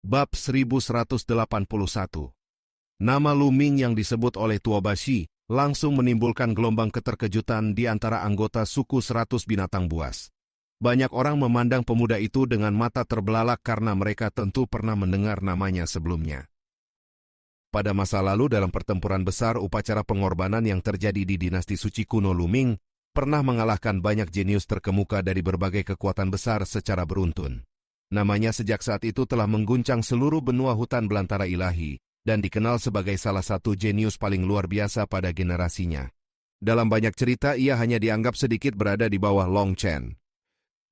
Bab 1181. Nama Lu Ming yang disebut oleh Tuobashi langsung menimbulkan gelombang keterkejutan di antara anggota suku 100 binatang buas. Banyak orang memandang pemuda itu dengan mata terbelalak karena mereka tentu pernah mendengar namanya sebelumnya. Pada masa lalu dalam pertempuran besar upacara pengorbanan yang terjadi di dinasti suci kuno Lu Ming, pernah mengalahkan banyak jenius terkemuka dari berbagai kekuatan besar secara beruntun. Namanya sejak saat itu telah mengguncang seluruh benua hutan belantara ilahi, dan dikenal sebagai salah satu jenius paling luar biasa pada generasinya. Dalam banyak cerita ia hanya dianggap sedikit berada di bawah Long Chen.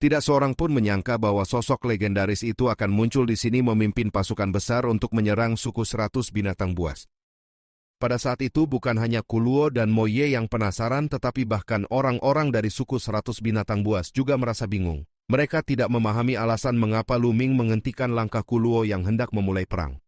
Tidak seorang pun menyangka bahwa sosok legendaris itu akan muncul di sini memimpin pasukan besar untuk menyerang suku 100 binatang buas. Pada saat itu bukan hanya Kuluo dan Moye yang penasaran, tetapi bahkan orang-orang dari suku 100 binatang buas juga merasa bingung. Mereka tidak memahami alasan mengapa Lu Ming menghentikan langkah Kuluo yang hendak memulai perang.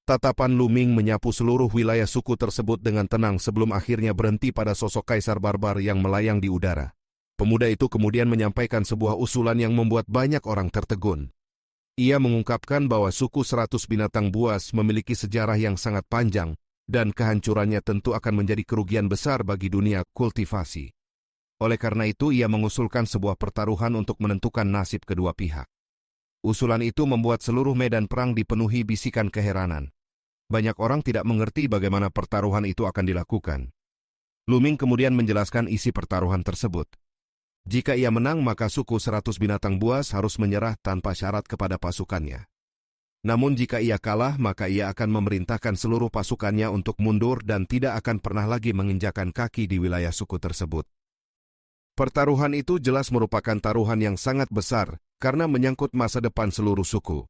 Tatapan Lu Ming menyapu seluruh wilayah suku tersebut dengan tenang sebelum akhirnya berhenti pada sosok kaisar barbar yang melayang di udara. Pemuda itu kemudian menyampaikan sebuah usulan yang membuat banyak orang tertegun. Ia mengungkapkan bahwa suku 100 binatang buas memiliki sejarah yang sangat panjang, dan kehancurannya tentu akan menjadi kerugian besar bagi dunia kultivasi. Oleh karena itu ia mengusulkan sebuah pertaruhan untuk menentukan nasib kedua pihak. Usulan itu membuat seluruh medan perang dipenuhi bisikan keheranan. Banyak orang tidak mengerti bagaimana pertaruhan itu akan dilakukan. Lu Ming kemudian menjelaskan isi pertaruhan tersebut. Jika ia menang maka suku 100 binatang buas harus menyerah tanpa syarat kepada pasukannya. Namun jika ia kalah maka ia akan memerintahkan seluruh pasukannya untuk mundur dan tidak akan pernah lagi menginjakan kaki di wilayah suku tersebut. Pertaruhan itu jelas merupakan taruhan yang sangat besar karena menyangkut masa depan seluruh suku.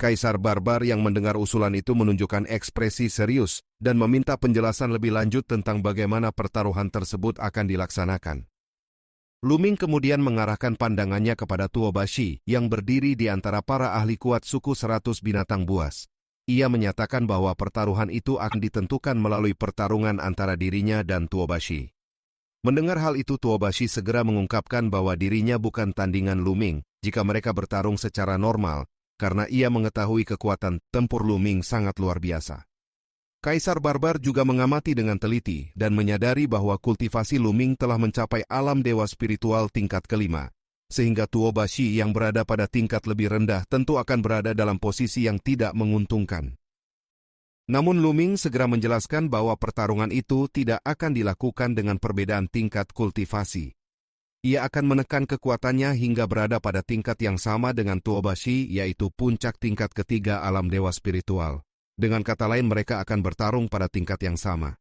Kaisar barbar yang mendengar usulan itu menunjukkan ekspresi serius dan meminta penjelasan lebih lanjut tentang bagaimana pertaruhan tersebut akan dilaksanakan. Lu Ming kemudian mengarahkan pandangannya kepada Tuobashi yang berdiri di antara para ahli kuat suku 100 binatang buas. Ia menyatakan bahwa pertaruhan itu akan ditentukan melalui pertarungan antara dirinya dan Tuobashi. Mendengar hal itu Tuobashi segera mengungkapkan bahwa dirinya bukan tandingan Lu Ming jika mereka bertarung secara normal, karena ia mengetahui kekuatan tempur Lu Ming sangat luar biasa. Kaisar barbar juga mengamati dengan teliti dan menyadari bahwa kultivasi Lu Ming telah mencapai alam dewa spiritual tingkat kelima, sehingga Tuobashi yang berada pada tingkat lebih rendah tentu akan berada dalam posisi yang tidak menguntungkan. Namun Lu Ming segera menjelaskan bahwa pertarungan itu tidak akan dilakukan dengan perbedaan tingkat kultivasi. Ia akan menekan kekuatannya hingga berada pada tingkat yang sama dengan Tuobashi, yaitu puncak tingkat ketiga alam dewa spiritual. Dengan kata lain mereka akan bertarung pada tingkat yang sama.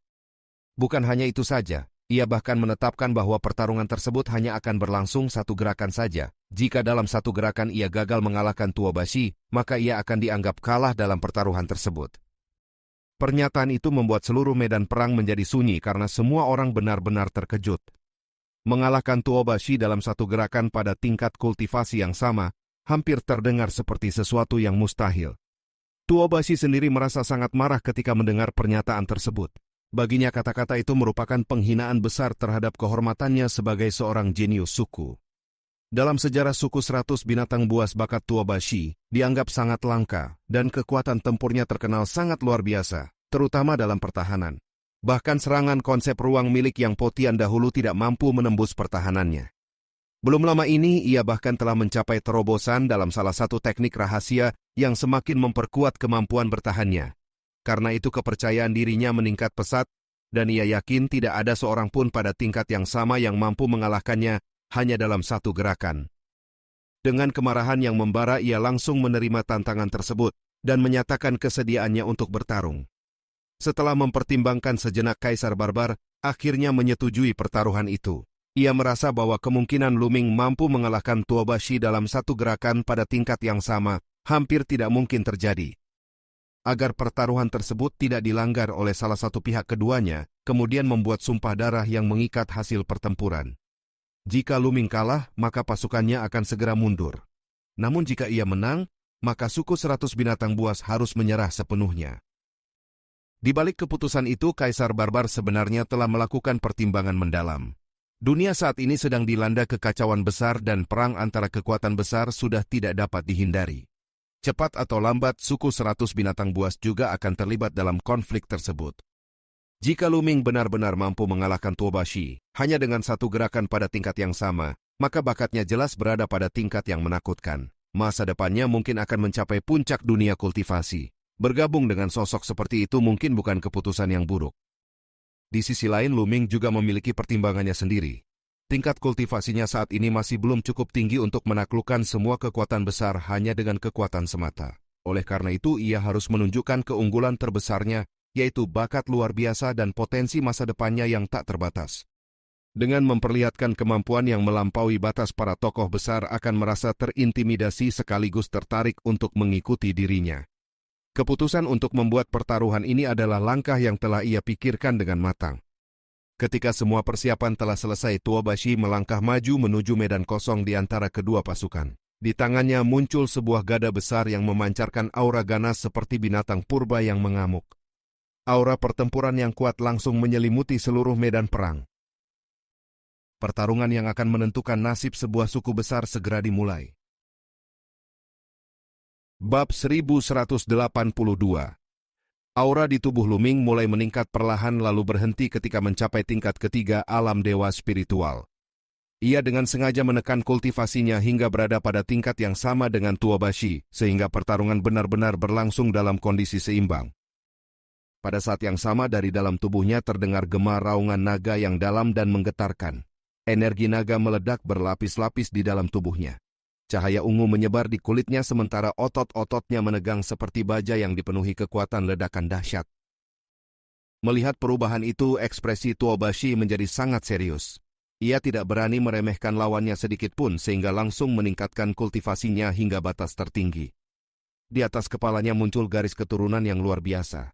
Bukan hanya itu saja, ia bahkan menetapkan bahwa pertarungan tersebut hanya akan berlangsung satu gerakan saja. Jika dalam satu gerakan ia gagal mengalahkan Tuobashi, maka ia akan dianggap kalah dalam pertaruhan tersebut. Pernyataan itu membuat seluruh medan perang menjadi sunyi karena semua orang benar-benar terkejut. Mengalahkan Tuobashi dalam satu gerakan pada tingkat kultivasi yang sama, hampir terdengar seperti sesuatu yang mustahil. Tuobashi sendiri merasa sangat marah ketika mendengar pernyataan tersebut. Baginya kata-kata itu merupakan penghinaan besar terhadap kehormatannya sebagai seorang jenius suku. Dalam sejarah suku 100 binatang buas bakat Tuobashi dianggap sangat langka dan kekuatan tempurnya terkenal sangat luar biasa, terutama dalam pertahanan. Bahkan serangan konsep ruang milik Yang Potian dahulu tidak mampu menembus pertahanannya. Belum lama ini ia bahkan telah mencapai terobosan dalam salah satu teknik rahasia yang semakin memperkuat kemampuan bertahannya. Karena itu kepercayaan dirinya meningkat pesat dan ia yakin tidak ada seorang pun pada tingkat yang sama yang mampu mengalahkannya hanya dalam satu gerakan. Dengan kemarahan yang membara ia langsung menerima tantangan tersebut dan menyatakan kesediaannya untuk bertarung. Setelah mempertimbangkan sejenak kaisar barbar, akhirnya menyetujui pertaruhan itu. Ia merasa bahwa kemungkinan Lu Ming mampu mengalahkan Tuobashi dalam satu gerakan pada tingkat yang sama hampir tidak mungkin terjadi. Agar pertaruhan tersebut tidak dilanggar oleh salah satu pihak keduanya, kemudian membuat sumpah darah yang mengikat hasil pertempuran. Jika Lu Ming kalah, maka pasukannya akan segera mundur. Namun jika ia menang, maka suku 100 binatang buas harus menyerah sepenuhnya. Di balik keputusan itu, Kaisar Barbar sebenarnya telah melakukan pertimbangan mendalam. Dunia saat ini sedang dilanda kekacauan besar dan perang antara kekuatan besar sudah tidak dapat dihindari. Cepat atau lambat, suku 100 binatang buas juga akan terlibat dalam konflik tersebut. Jika Luming benar-benar mampu mengalahkan Tuobashi hanya dengan satu gerakan pada tingkat yang sama, maka bakatnya jelas berada pada tingkat yang menakutkan. Masa depannya mungkin akan mencapai puncak dunia kultivasi. Bergabung dengan sosok seperti itu mungkin bukan keputusan yang buruk. Di sisi lain, Luming juga memiliki pertimbangannya sendiri. Tingkat kultivasinya saat ini masih belum cukup tinggi untuk menaklukkan semua kekuatan besar hanya dengan kekuatan semata. Oleh karena itu, ia harus menunjukkan keunggulan terbesarnya, yaitu bakat luar biasa dan potensi masa depannya yang tak terbatas. Dengan memperlihatkan kemampuan yang melampaui batas, para tokoh besar akan merasa terintimidasi sekaligus tertarik untuk mengikuti dirinya. Keputusan untuk membuat pertaruhan ini adalah langkah yang telah ia pikirkan dengan matang. Ketika semua persiapan telah selesai, Tuobashi melangkah maju menuju medan kosong di antara kedua pasukan. Di tangannya muncul sebuah gada besar yang memancarkan aura ganas seperti binatang purba yang mengamuk. Aura pertempuran yang kuat langsung menyelimuti seluruh medan perang. Pertarungan yang akan menentukan nasib sebuah suku besar segera dimulai. Bab 1182. Aura di tubuh Luming mulai meningkat perlahan lalu berhenti ketika mencapai tingkat ketiga alam dewa spiritual. Ia dengan sengaja menekan kultivasinya hingga berada pada tingkat yang sama dengan Tuobashi, sehingga pertarungan benar-benar berlangsung dalam kondisi seimbang. Pada saat yang sama dari dalam tubuhnya terdengar gema raungan naga yang dalam dan menggetarkan. Energi naga meledak berlapis-lapis di dalam tubuhnya. Cahaya ungu menyebar di kulitnya sementara otot-ototnya menegang seperti baja yang dipenuhi kekuatan ledakan dahsyat. Melihat perubahan itu, ekspresi Tuobashi menjadi sangat serius. Ia tidak berani meremehkan lawannya sedikit pun sehingga langsung meningkatkan kultivasinya hingga batas tertinggi. Di atas kepalanya muncul garis keturunan yang luar biasa.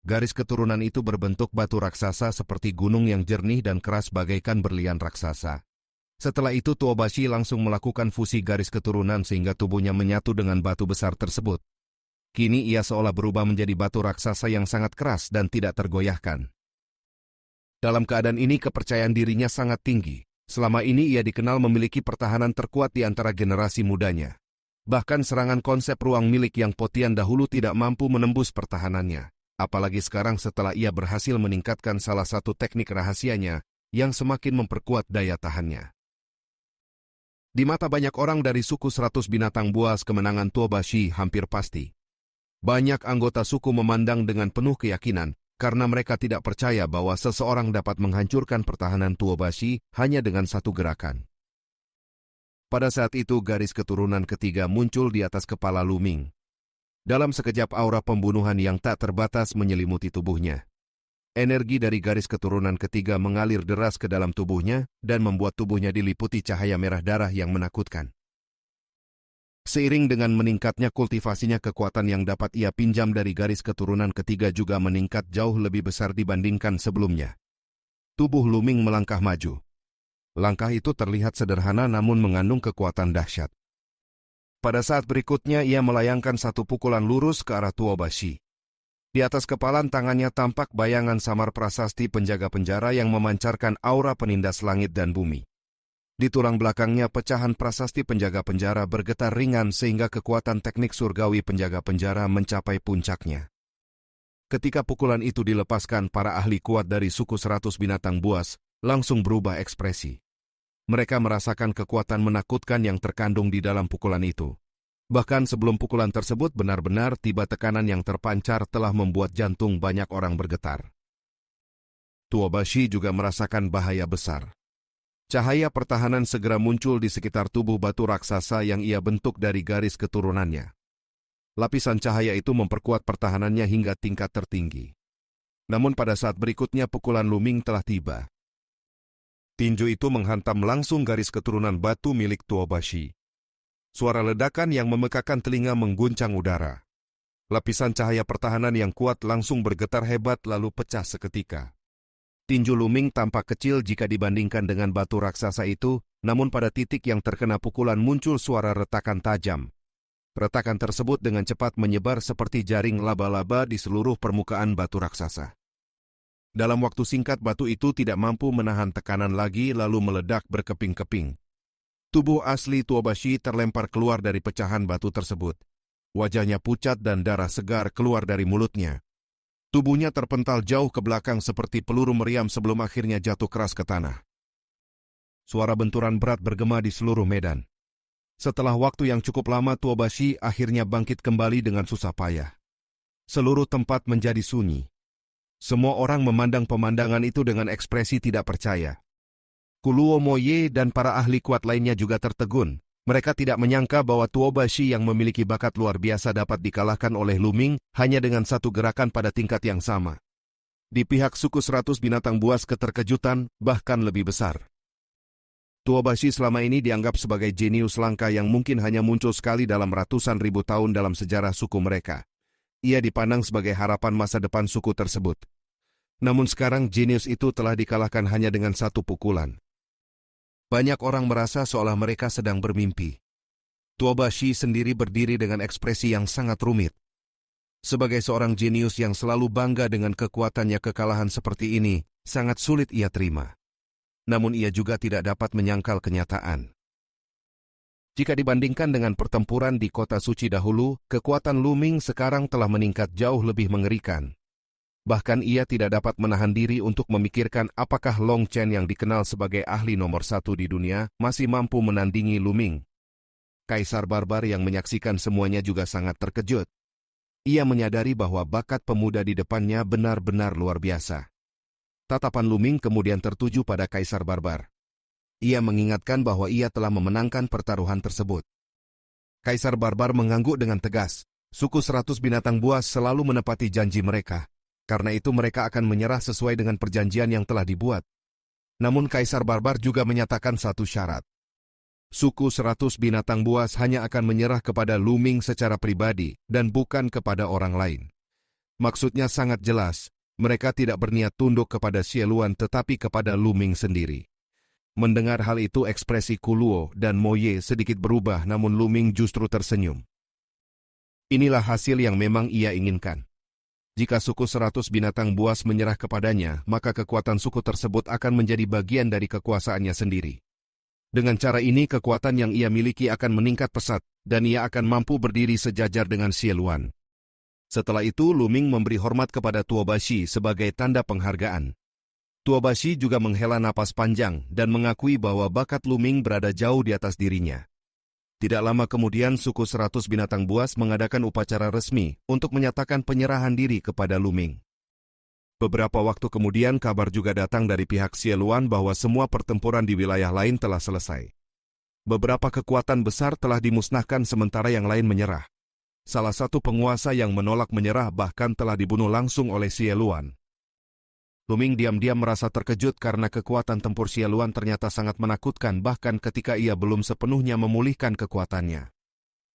Garis keturunan itu berbentuk batu raksasa seperti gunung yang jernih dan keras bagaikan berlian raksasa. Setelah itu Tuobashi langsung melakukan fusi garis keturunan sehingga tubuhnya menyatu dengan batu besar tersebut. Kini ia seolah berubah menjadi batu raksasa yang sangat keras dan tidak tergoyahkan. Dalam keadaan ini kepercayaan dirinya sangat tinggi. Selama ini ia dikenal memiliki pertahanan terkuat di antara generasi mudanya. Bahkan serangan konsep ruang milik yang Potian dahulu tidak mampu menembus pertahanannya. Apalagi sekarang setelah ia berhasil meningkatkan salah satu teknik rahasianya yang semakin memperkuat daya tahannya. Di mata banyak orang dari suku 100 binatang buas, kemenangan Tuobashi hampir pasti. Banyak anggota suku memandang dengan penuh keyakinan karena mereka tidak percaya bahwa seseorang dapat menghancurkan pertahanan Tuobashi hanya dengan satu gerakan. Pada saat itu garis keturunan ketiga muncul di atas kepala Luming. Dalam sekejap aura pembunuhan yang tak terbatas menyelimuti tubuhnya. Energi dari garis keturunan ketiga mengalir deras ke dalam tubuhnya dan membuat tubuhnya diliputi cahaya merah darah yang menakutkan. Seiring dengan meningkatnya kultivasinya, kekuatan yang dapat ia pinjam dari garis keturunan ketiga juga meningkat jauh lebih besar dibandingkan sebelumnya. Tubuh Luming melangkah maju. Langkah itu terlihat sederhana namun mengandung kekuatan dahsyat. Pada saat berikutnya ia melayangkan satu pukulan lurus ke arah Tuobashi. Di atas kepalan tangannya tampak bayangan samar prasasti penjaga penjara yang memancarkan aura penindas langit dan bumi. Di tulang belakangnya pecahan prasasti penjaga penjara bergetar ringan sehingga kekuatan teknik surgawi penjaga penjara mencapai puncaknya. Ketika pukulan itu dilepaskan, para ahli kuat dari suku 100 binatang buas langsung berubah ekspresi. Mereka merasakan kekuatan menakutkan yang terkandung di dalam pukulan itu. Bahkan sebelum pukulan tersebut benar-benar tiba, tekanan yang terpancar telah membuat jantung banyak orang bergetar. Tuobashi juga merasakan bahaya besar. Cahaya pertahanan segera muncul di sekitar tubuh batu raksasa yang ia bentuk dari garis keturunannya. Lapisan cahaya itu memperkuat pertahanannya hingga tingkat tertinggi. Namun pada saat berikutnya pukulan Luming telah tiba. Tinju itu menghantam langsung garis keturunan batu milik Tuobashi. Suara ledakan yang memekakan telinga mengguncang udara. Lapisan cahaya pertahanan yang kuat langsung bergetar hebat lalu pecah seketika. Tinju Luming tampak kecil jika dibandingkan dengan batu raksasa itu, namun pada titik yang terkena pukulan muncul suara retakan tajam. Retakan tersebut dengan cepat menyebar seperti jaring laba-laba di seluruh permukaan batu raksasa. Dalam waktu singkat batu itu tidak mampu menahan tekanan lagi lalu meledak berkeping-keping. Tubuh asli Tuobashi terlempar keluar dari pecahan batu tersebut. Wajahnya pucat dan darah segar keluar dari mulutnya. Tubuhnya terpental jauh ke belakang seperti peluru meriam sebelum akhirnya jatuh keras ke tanah. Suara benturan berat bergema di seluruh medan. Setelah waktu yang cukup lama, Tuobashi akhirnya bangkit kembali dengan susah payah. Seluruh tempat menjadi sunyi. Semua orang memandang pemandangan itu dengan ekspresi tidak percaya. Kuluo Moye dan para ahli kuat lainnya juga tertegun. Mereka tidak menyangka bahwa Tuobashi yang memiliki bakat luar biasa dapat dikalahkan oleh Lu Ming hanya dengan satu gerakan pada tingkat yang sama. Di pihak suku 100 binatang buas keterkejutan bahkan lebih besar. Tuobashi selama ini dianggap sebagai jenius langka yang mungkin hanya muncul sekali dalam ratusan ribu tahun dalam sejarah suku mereka. Ia dipandang sebagai harapan masa depan suku tersebut. Namun sekarang jenius itu telah dikalahkan hanya dengan satu pukulan. Banyak orang merasa seolah mereka sedang bermimpi. Tuobashi sendiri berdiri dengan ekspresi yang sangat rumit. Sebagai seorang jenius yang selalu bangga dengan kekuatannya, kekalahan seperti ini sangat sulit ia terima. Namun ia juga tidak dapat menyangkal kenyataan. Jika dibandingkan dengan pertempuran di kota suci dahulu, kekuatan Lu Ming sekarang telah meningkat jauh lebih mengerikan. Bahkan ia tidak dapat menahan diri untuk memikirkan apakah Long Chen yang dikenal sebagai ahli nomor 1 di dunia masih mampu menandingi Lu Ming. Kaisar Barbar yang menyaksikan semuanya juga sangat terkejut. Ia menyadari bahwa bakat pemuda di depannya benar-benar luar biasa. Tatapan Lu Ming kemudian tertuju pada Kaisar Barbar. Ia mengingatkan bahwa ia telah memenangkan pertaruhan tersebut. Kaisar Barbar mengangguk dengan tegas. Suku 100 binatang buas selalu menepati janji mereka. Karena itu mereka akan menyerah sesuai dengan perjanjian yang telah dibuat. Namun Kaisar Barbar juga menyatakan satu syarat. Suku 100 binatang buas hanya akan menyerah kepada Lu Ming secara pribadi dan bukan kepada orang lain. Maksudnya sangat jelas. Mereka tidak berniat tunduk kepada Xie Luan tetapi kepada Lu Ming sendiri. Mendengar hal itu ekspresi Kuluo dan Moye sedikit berubah namun Lu Ming justru tersenyum. Inilah hasil yang memang ia inginkan. Jika suku 100 binatang buas menyerah kepadanya, maka kekuatan suku tersebut akan menjadi bagian dari kekuasaannya sendiri. Dengan cara ini kekuatan yang ia miliki akan meningkat pesat dan ia akan mampu berdiri sejajar dengan Xie Luan. Setelah itu, Lu Ming memberi hormat kepada Tuobashi sebagai tanda penghargaan. Tuobashi juga menghela napas panjang dan mengakui bahwa bakat Lu Ming berada jauh di atas dirinya. Tidak lama kemudian, suku 100 binatang buas mengadakan upacara resmi untuk menyatakan penyerahan diri kepada Lu Ming. Beberapa waktu kemudian, kabar juga datang dari pihak Xie Luan bahwa semua pertempuran di wilayah lain telah selesai. Beberapa kekuatan besar telah dimusnahkan sementara yang lain menyerah. Salah satu penguasa yang menolak menyerah bahkan telah dibunuh langsung oleh Xie Luan. Lu Ming diam-diam merasa terkejut karena kekuatan tempur Xie Luan ternyata sangat menakutkan bahkan ketika ia belum sepenuhnya memulihkan kekuatannya.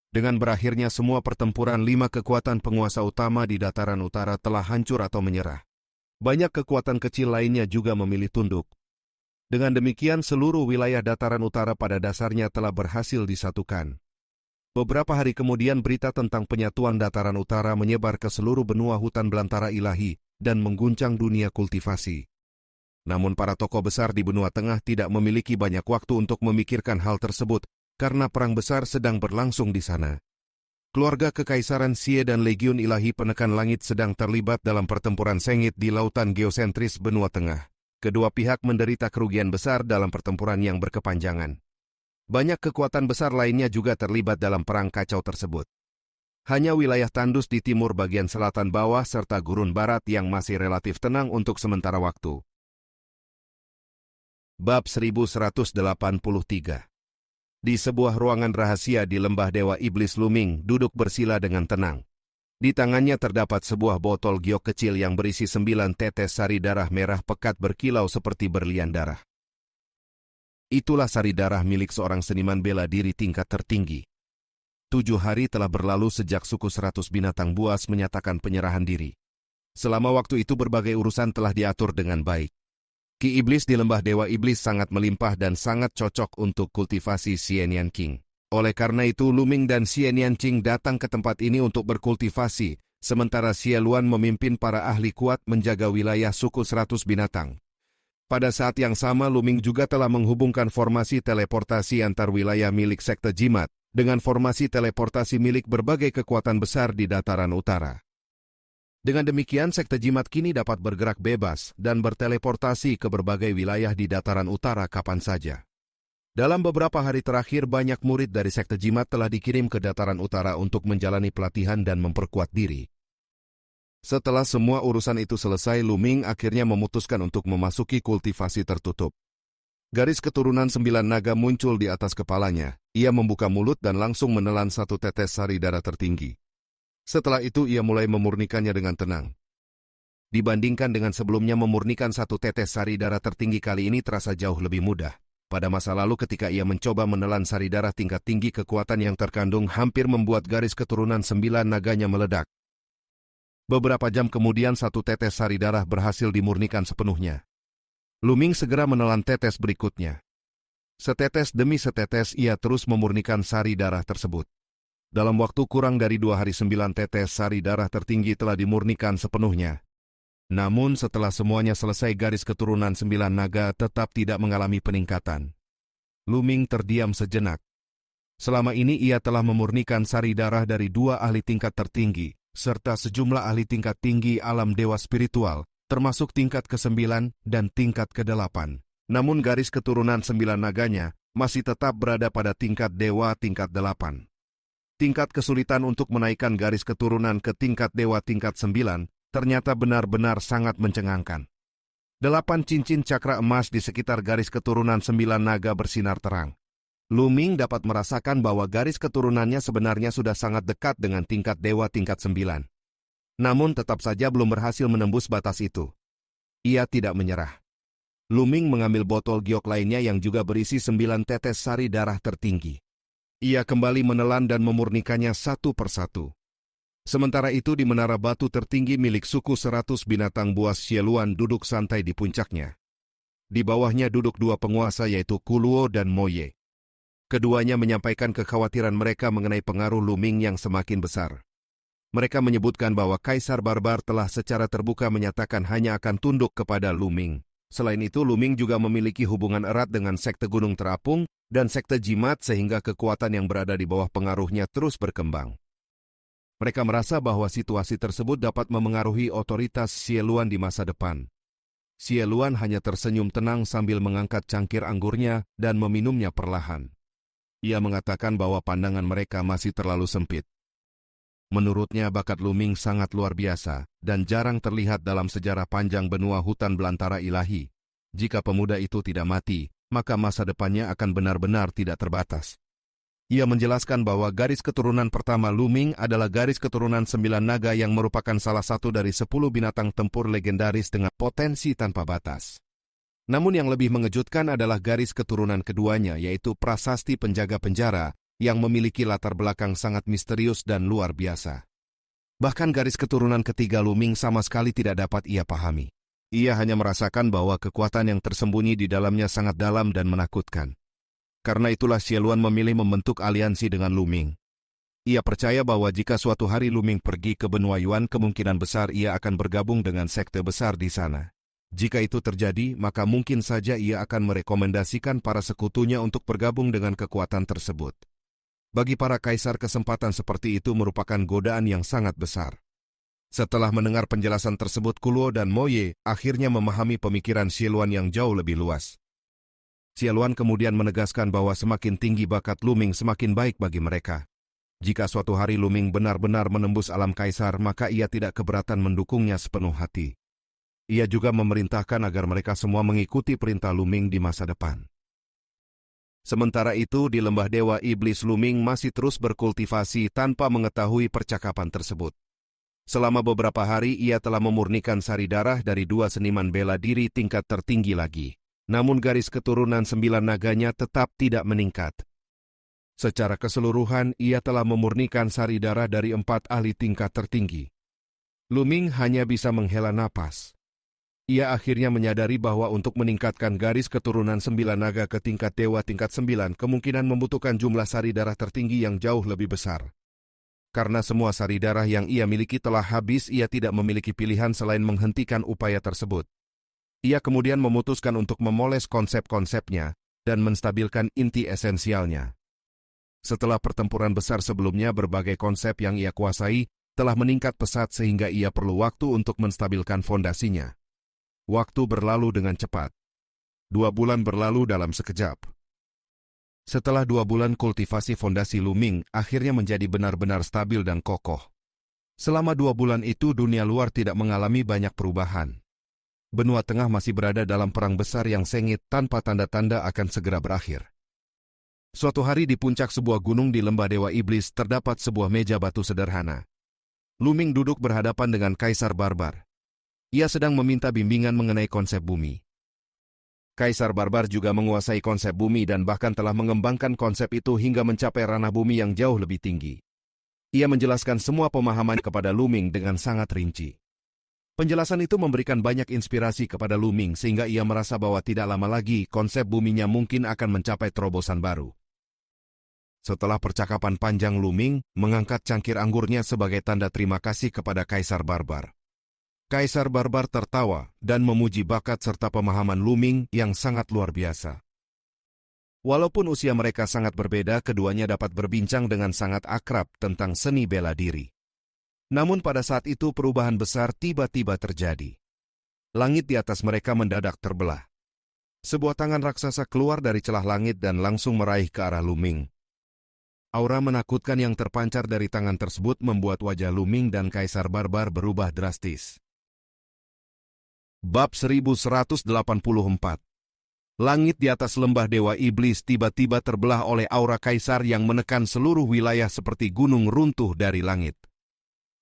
Dengan berakhirnya semua pertempuran, 5 kekuatan penguasa utama di dataran utara telah hancur atau menyerah. Banyak kekuatan kecil lainnya juga memilih tunduk. Dengan demikian seluruh wilayah dataran utara pada dasarnya telah berhasil disatukan. Beberapa hari kemudian berita tentang penyatuan dataran utara menyebar ke seluruh benua hutan belantara ilahi dan mengguncang dunia kultivasi. Namun para tokoh besar di benua tengah tidak memiliki banyak waktu untuk memikirkan hal tersebut karena perang besar sedang berlangsung di sana. Keluarga Kekaisaran Xie dan Legiun Ilahi Penekan Langit sedang terlibat dalam pertempuran sengit di lautan geosentris benua tengah. Kedua pihak menderita kerugian besar dalam pertempuran yang berkepanjangan. Banyak kekuatan besar lainnya juga terlibat dalam perang kacau tersebut. Hanya wilayah tandus di timur bagian selatan bawah serta gurun barat yang masih relatif tenang untuk sementara waktu. Bab 1183. Di sebuah ruangan rahasia di lembah Dewa Iblis, Lu Ming duduk bersila dengan tenang. Di tangannya terdapat sebuah botol giok kecil yang berisi 9 tetes sari darah merah pekat berkilau seperti berlian darah. Itulah sari darah milik seorang seniman bela diri tingkat tertinggi. 7 hari telah berlalu sejak suku 100 binatang buas menyatakan penyerahan diri. Selama waktu itu berbagai urusan telah diatur dengan baik. Ki Iblis di lembah Dewa Iblis sangat melimpah dan sangat cocok untuk kultivasi Xie Nianqing. Oleh karena itu, Lu Ming dan Xie Nianqing datang ke tempat ini untuk berkultivasi, sementara Xie Luan memimpin para ahli kuat menjaga wilayah suku 100 binatang. Pada saat yang sama Luming juga telah menghubungkan formasi teleportasi antar wilayah milik sekte jimat dengan formasi teleportasi milik berbagai kekuatan besar di dataran utara. Dengan demikian sekte jimat kini dapat bergerak bebas dan berteleportasi ke berbagai wilayah di dataran utara kapan saja. Dalam beberapa hari terakhir banyak murid dari sekte jimat telah dikirim ke dataran utara untuk menjalani pelatihan dan memperkuat diri. Setelah semua urusan itu selesai, Luming akhirnya memutuskan untuk memasuki kultivasi tertutup. Garis keturunan 9 naga muncul di atas kepalanya. Ia membuka mulut dan langsung menelan satu tetes sari darah tertinggi. Setelah itu ia mulai memurnikannya dengan tenang. Dibandingkan dengan sebelumnya, memurnikan satu tetes sari darah tertinggi kali ini terasa jauh lebih mudah. Pada masa lalu ketika ia mencoba menelan sari darah tingkat tinggi, kekuatan yang terkandung hampir membuat garis keturunan 9 naganya meledak. Beberapa jam kemudian satu tetes sari darah berhasil dimurnikan sepenuhnya. Luming segera menelan tetes berikutnya. Setetes demi setetes ia terus memurnikan sari darah tersebut. Dalam waktu kurang dari 2 hari 9 tetes sari darah tertinggi telah dimurnikan sepenuhnya. Namun setelah semuanya selesai, garis keturunan 9 naga tetap tidak mengalami peningkatan. Luming terdiam sejenak. Selama ini ia telah memurnikan sari darah dari 2 ahli tingkat tertinggi, serta sejumlah ahli tingkat tinggi alam dewa spiritual, termasuk tingkat ke-9 dan tingkat ke-8. Namun garis keturunan 9 naganya masih tetap berada pada tingkat dewa tingkat 8. Tingkat kesulitan untuk menaikkan garis keturunan ke tingkat dewa tingkat 9 ternyata benar-benar sangat mencengangkan. 8 cincin cakra emas di sekitar garis keturunan 9 naga bersinar terang. Luming dapat merasakan bahwa garis keturunannya sebenarnya sudah sangat dekat dengan tingkat dewa tingkat 9. Namun tetap saja belum berhasil menembus batas itu. Ia tidak menyerah. Luming mengambil botol giok lainnya yang juga berisi 9 tetes sari darah tertinggi. Ia kembali menelan dan memurnikannya satu persatu. Sementara itu di menara batu tertinggi milik suku 100 binatang buas Xieluan duduk santai di puncaknya. Di bawahnya duduk 2 penguasa yaitu Kuluo dan Moye. Keduanya menyampaikan kekhawatiran mereka mengenai pengaruh Luming yang semakin besar. Mereka menyebutkan bahwa Kaisar Barbar telah secara terbuka menyatakan hanya akan tunduk kepada Luming. Selain itu, Luming juga memiliki hubungan erat dengan sekte Gunung Terapung dan sekte Jimat sehingga kekuatan yang berada di bawah pengaruhnya terus berkembang. Mereka merasa bahwa situasi tersebut dapat memengaruhi otoritas Xieluan di masa depan. Xieluan hanya tersenyum tenang sambil mengangkat cangkir anggurnya dan meminumnya perlahan. Ia mengatakan bahwa pandangan mereka masih terlalu sempit. Menurutnya bakat Luming sangat luar biasa dan jarang terlihat dalam sejarah panjang benua hutan belantara ilahi. Jika pemuda itu tidak mati, maka masa depannya akan benar-benar tidak terbatas. Ia menjelaskan bahwa garis keturunan pertama Luming adalah garis keturunan 9 naga yang merupakan salah satu dari 10 binatang tempur legendaris dengan potensi tanpa batas. Namun yang lebih mengejutkan adalah garis keturunan keduanya, yaitu prasasti penjaga penjara yang memiliki latar belakang sangat misterius dan luar biasa. Bahkan garis keturunan ketiga Luming sama sekali tidak dapat ia pahami. Ia hanya merasakan bahwa kekuatan yang tersembunyi di dalamnya sangat dalam dan menakutkan. Karena itulah Xieluan memilih membentuk aliansi dengan Luming. Ia percaya bahwa jika suatu hari Luming pergi ke benua Yuan, kemungkinan besar ia akan bergabung dengan sekte besar di sana. Jika itu terjadi, maka mungkin saja ia akan merekomendasikan para sekutunya untuk bergabung dengan kekuatan tersebut. Bagi para kaisar, kesempatan seperti itu merupakan godaan yang sangat besar. Setelah mendengar penjelasan tersebut, Kuluo dan Moye akhirnya memahami pemikiran Xieluan yang jauh lebih luas. Xieluan kemudian menegaskan bahwa semakin tinggi bakat Luming, semakin baik bagi mereka. Jika suatu hari Luming benar-benar menembus alam kaisar, maka ia tidak keberatan mendukungnya sepenuh hati. Ia juga memerintahkan agar mereka semua mengikuti perintah Luming di masa depan. Sementara itu, di lembah Dewa Iblis, Luming masih terus berkultivasi tanpa mengetahui percakapan tersebut. Selama beberapa hari, ia telah memurnikan sari darah dari 2 seniman bela diri tingkat tertinggi lagi. Namun garis keturunan 9 naganya tetap tidak meningkat. Secara keseluruhan, ia telah memurnikan sari darah dari 4 ahli tingkat tertinggi. Luming hanya bisa menghela napas. Ia akhirnya menyadari bahwa untuk meningkatkan garis keturunan 9 naga ke tingkat dewa tingkat 9 kemungkinan membutuhkan jumlah sari darah tertinggi yang jauh lebih besar. Karena semua sari darah yang ia miliki telah habis, ia tidak memiliki pilihan selain menghentikan upaya tersebut. Ia kemudian memutuskan untuk memoles konsep-konsepnya dan menstabilkan inti esensialnya. Setelah pertempuran besar sebelumnya, berbagai konsep yang ia kuasai telah meningkat pesat sehingga ia perlu waktu untuk menstabilkan fondasinya. Waktu berlalu dengan cepat. 2 bulan berlalu dalam sekejap. Setelah 2 bulan kultivasi, fondasi Lu Ming akhirnya menjadi benar-benar stabil dan kokoh. Selama 2 bulan itu dunia luar tidak mengalami banyak perubahan. Benua Tengah masih berada dalam perang besar yang sengit tanpa tanda-tanda akan segera berakhir. Suatu hari di puncak sebuah gunung di lembah Dewa Iblis terdapat sebuah meja batu sederhana. Lu Ming duduk berhadapan dengan Kaisar Barbar. Ia sedang meminta bimbingan mengenai konsep bumi. Kaisar Barbar juga menguasai konsep bumi dan bahkan telah mengembangkan konsep itu hingga mencapai ranah bumi yang jauh lebih tinggi. Ia menjelaskan semua pemahaman kepada Lu Ming dengan sangat rinci. Penjelasan itu memberikan banyak inspirasi kepada Lu Ming sehingga ia merasa bahwa tidak lama lagi konsep buminya mungkin akan mencapai terobosan baru. Setelah percakapan panjang, Lu Ming mengangkat cangkir anggurnya sebagai tanda terima kasih kepada Kaisar Barbar. Kaisar Barbar tertawa dan memuji bakat serta pemahaman Lu Ming yang sangat luar biasa. Walaupun usia mereka sangat berbeda, keduanya dapat berbincang dengan sangat akrab tentang seni bela diri. Namun pada saat itu perubahan besar tiba-tiba terjadi. Langit di atas mereka mendadak terbelah. Sebuah tangan raksasa keluar dari celah langit dan langsung meraih ke arah Lu Ming. Aura menakutkan yang terpancar dari tangan tersebut membuat wajah Lu Ming dan Kaisar Barbar berubah drastis. Bab 1184. Langit di atas lembah Dewa Iblis tiba-tiba terbelah oleh aura Kaisar yang menekan seluruh wilayah seperti gunung runtuh dari langit.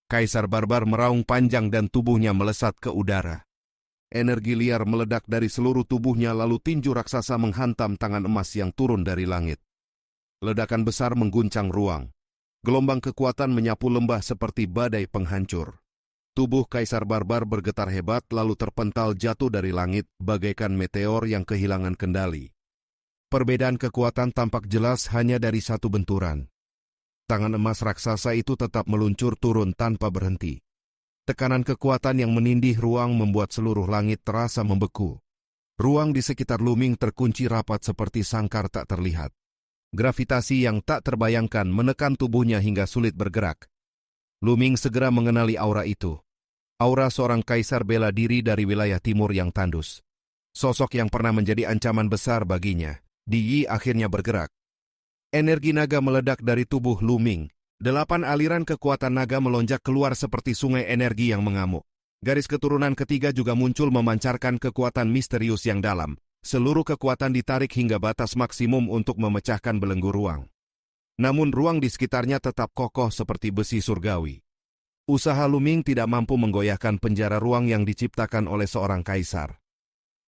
Kaisar Barbar meraung panjang dan tubuhnya melesat ke udara. Energi liar meledak dari seluruh tubuhnya lalu tinju raksasa menghantam tangan emas yang turun dari langit. Ledakan besar mengguncang ruang. Gelombang kekuatan menyapu lembah seperti badai penghancur. Tubuh Kaisar Barbar bergetar hebat lalu terpental jatuh dari langit bagaikan meteor yang kehilangan kendali. Perbedaan kekuatan tampak jelas hanya dari satu benturan. Tangan emas raksasa itu tetap meluncur turun tanpa berhenti. Tekanan kekuatan yang menindih ruang membuat seluruh langit terasa membeku. Ruang di sekitar Lu Ming terkunci rapat seperti sangkar tak terlihat. Gravitasi yang tak terbayangkan menekan tubuhnya hingga sulit bergerak. Lu Ming segera mengenali aura itu. Aura seorang kaisar bela diri dari wilayah timur yang tandus. Sosok yang pernah menjadi ancaman besar baginya. Di Yi akhirnya bergerak. Energi naga meledak dari tubuh Lu Ming. 8 aliran kekuatan naga melonjak keluar seperti sungai energi yang mengamuk. Garis keturunan ketiga juga muncul memancarkan kekuatan misterius yang dalam. Seluruh kekuatan ditarik hingga batas maksimum untuk memecahkan belenggu ruang. Namun ruang di sekitarnya tetap kokoh seperti besi surgawi. Usaha Lu Ming tidak mampu menggoyahkan penjara ruang yang diciptakan oleh seorang kaisar.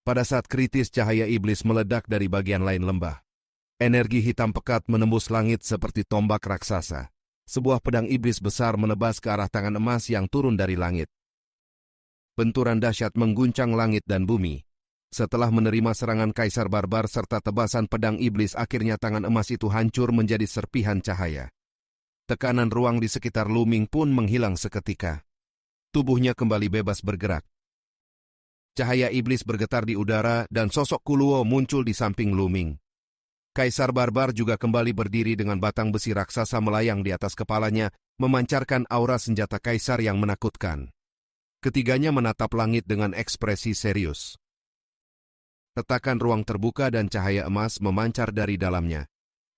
Pada saat kritis, cahaya iblis meledak dari bagian lain lembah. Energi hitam pekat menembus langit seperti tombak raksasa. Sebuah pedang iblis besar menebas ke arah tangan emas yang turun dari langit. Benturan dahsyat mengguncang langit dan bumi. Setelah menerima serangan Kaisar Barbar serta tebasan pedang iblis, akhirnya tangan emas itu hancur menjadi serpihan cahaya. Tekanan ruang di sekitar Lu Ming pun menghilang seketika. Tubuhnya kembali bebas bergerak. Cahaya iblis bergetar di udara dan sosok Kuluo muncul di samping Lu Ming. Kaisar Barbar juga kembali berdiri dengan batang besi raksasa melayang di atas kepalanya, memancarkan aura senjata kaisar yang menakutkan. Ketiganya menatap langit dengan ekspresi serius. Tetakan ruang terbuka dan cahaya emas memancar dari dalamnya.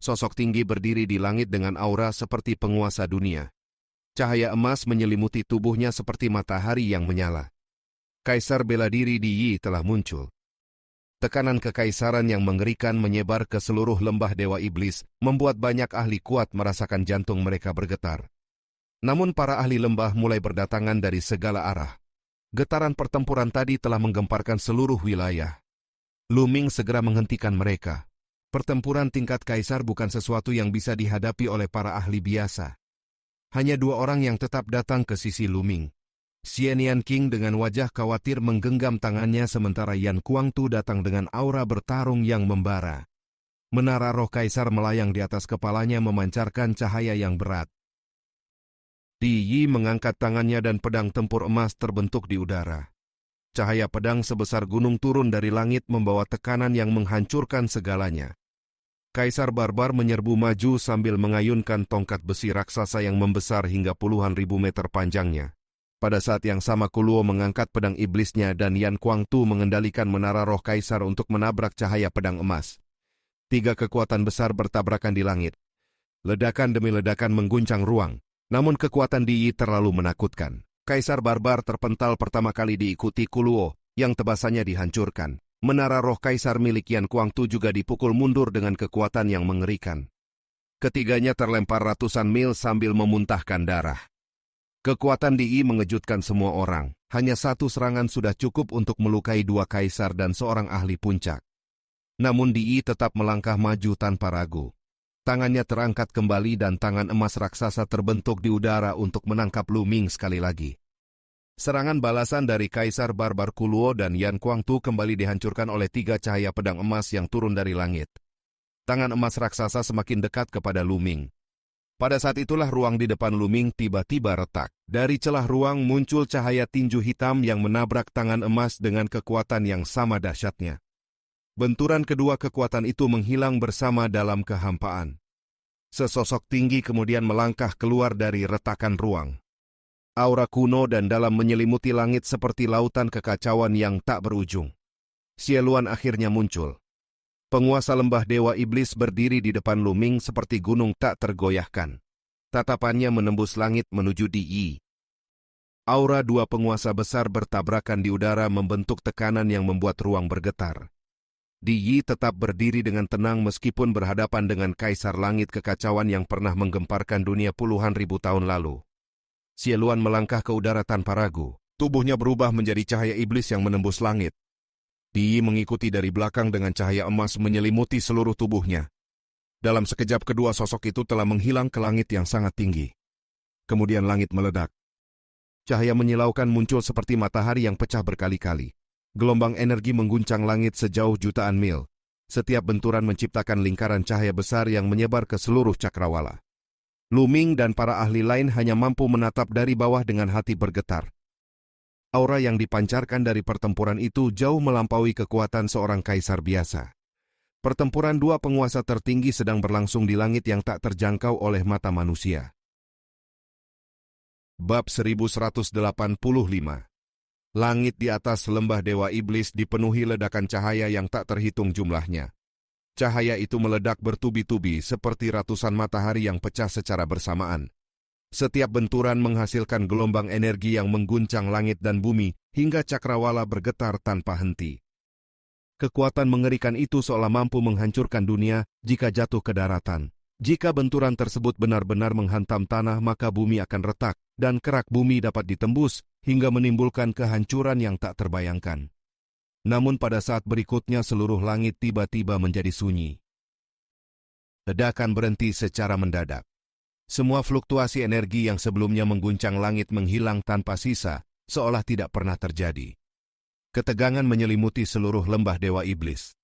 Sosok tinggi berdiri di langit dengan aura seperti penguasa dunia. Cahaya emas menyelimuti tubuhnya seperti matahari yang menyala. Kaisar bela diri di Yi telah muncul. Tekanan kekaisaran yang mengerikan menyebar ke seluruh lembah Dewa Iblis, membuat banyak ahli kuat merasakan jantung mereka bergetar. Namun para ahli lembah mulai berdatangan dari segala arah. Getaran pertempuran tadi telah menggemparkan seluruh wilayah. Lu Ming segera menghentikan mereka. Pertempuran tingkat kaisar bukan sesuatu yang bisa dihadapi oleh para ahli biasa. Hanya 2 orang yang tetap datang ke sisi Lu Ming. Xian Yan King dengan wajah khawatir menggenggam tangannya sementara Yan Kuangtu datang dengan aura bertarung yang membara. Menara roh kaisar melayang di atas kepalanya memancarkan cahaya yang berat. Di Yi mengangkat tangannya dan pedang tempur emas terbentuk di udara. Cahaya pedang sebesar gunung turun dari langit membawa tekanan yang menghancurkan segalanya. Kaisar Barbar menyerbu maju sambil mengayunkan tongkat besi raksasa yang membesar hingga puluhan ribu meter panjangnya. Pada saat yang sama Kuluo mengangkat pedang iblisnya dan Yan Kuangtu mengendalikan menara roh kaisar untuk menabrak cahaya pedang emas. 3 kekuatan besar bertabrakan di langit. Ledakan demi ledakan mengguncang ruang, namun kekuatan Di Yi terlalu menakutkan. Kaisar Barbar terpental pertama kali diikuti Kuluo, yang tebasannya dihancurkan. Menara roh kaisar milik Yan Kuangtu juga dipukul mundur dengan kekuatan yang mengerikan. Ketiganya terlempar ratusan mil sambil memuntahkan darah. Kekuatan Di Yi mengejutkan semua orang. Hanya satu serangan sudah cukup untuk melukai 2 kaisar dan seorang ahli puncak. Namun Di Yi tetap melangkah maju tanpa ragu. Tangannya terangkat kembali dan tangan emas raksasa terbentuk di udara untuk menangkap Lu Ming sekali lagi. Serangan balasan dari Kaisar Barbar Kuluo dan Yan Kuangtu kembali dihancurkan oleh 3 cahaya pedang emas yang turun dari langit. Tangan emas raksasa semakin dekat kepada Lu Ming. Pada saat itulah ruang di depan Lu Ming tiba-tiba retak. Dari celah ruang muncul cahaya tinju hitam yang menabrak tangan emas dengan kekuatan yang sama dahsyatnya. Benturan kedua kekuatan itu menghilang bersama dalam kehampaan. Sesosok tinggi kemudian melangkah keluar dari retakan ruang. Aura kuno dan dalam menyelimuti langit seperti lautan kekacauan yang tak berujung. Xieluan akhirnya muncul. Penguasa lembah Dewa Iblis berdiri di depan Lu Ming seperti gunung tak tergoyahkan. Tatapannya menembus langit menuju Di Yi. Aura 2 penguasa besar bertabrakan di udara membentuk tekanan yang membuat ruang bergetar. Di Yi tetap berdiri dengan tenang meskipun berhadapan dengan kaisar langit kekacauan yang pernah menggemparkan dunia puluhan ribu tahun lalu. Xieluan melangkah ke udara tanpa ragu. Tubuhnya berubah menjadi cahaya iblis yang menembus langit. Di Yi mengikuti dari belakang dengan cahaya emas menyelimuti seluruh tubuhnya. Dalam sekejap kedua sosok itu telah menghilang ke langit yang sangat tinggi. Kemudian langit meledak. Cahaya menyilaukan muncul seperti matahari yang pecah berkali-kali. Gelombang energi mengguncang langit sejauh jutaan mil. Setiap benturan menciptakan lingkaran cahaya besar yang menyebar ke seluruh cakrawala. Lu Ming dan para ahli lain hanya mampu menatap dari bawah dengan hati bergetar. Aura yang dipancarkan dari pertempuran itu jauh melampaui kekuatan seorang kaisar biasa. Pertempuran 2 penguasa tertinggi sedang berlangsung di langit yang tak terjangkau oleh mata manusia. Bab 1185. Langit di atas lembah Dewa Iblis dipenuhi ledakan cahaya yang tak terhitung jumlahnya. Cahaya itu meledak bertubi-tubi seperti ratusan matahari yang pecah secara bersamaan. Setiap benturan menghasilkan gelombang energi yang mengguncang langit dan bumi hingga cakrawala bergetar tanpa henti. Kekuatan mengerikan itu seolah mampu menghancurkan dunia jika jatuh ke daratan. Jika benturan tersebut benar-benar menghantam tanah, maka bumi akan retak, dan kerak bumi dapat ditembus hingga menimbulkan kehancuran yang tak terbayangkan. Namun pada saat berikutnya seluruh langit tiba-tiba menjadi sunyi. Ledakan berhenti secara mendadak. Semua fluktuasi energi yang sebelumnya mengguncang langit menghilang tanpa sisa, seolah tidak pernah terjadi. Ketegangan menyelimuti seluruh lembah Dewa Iblis.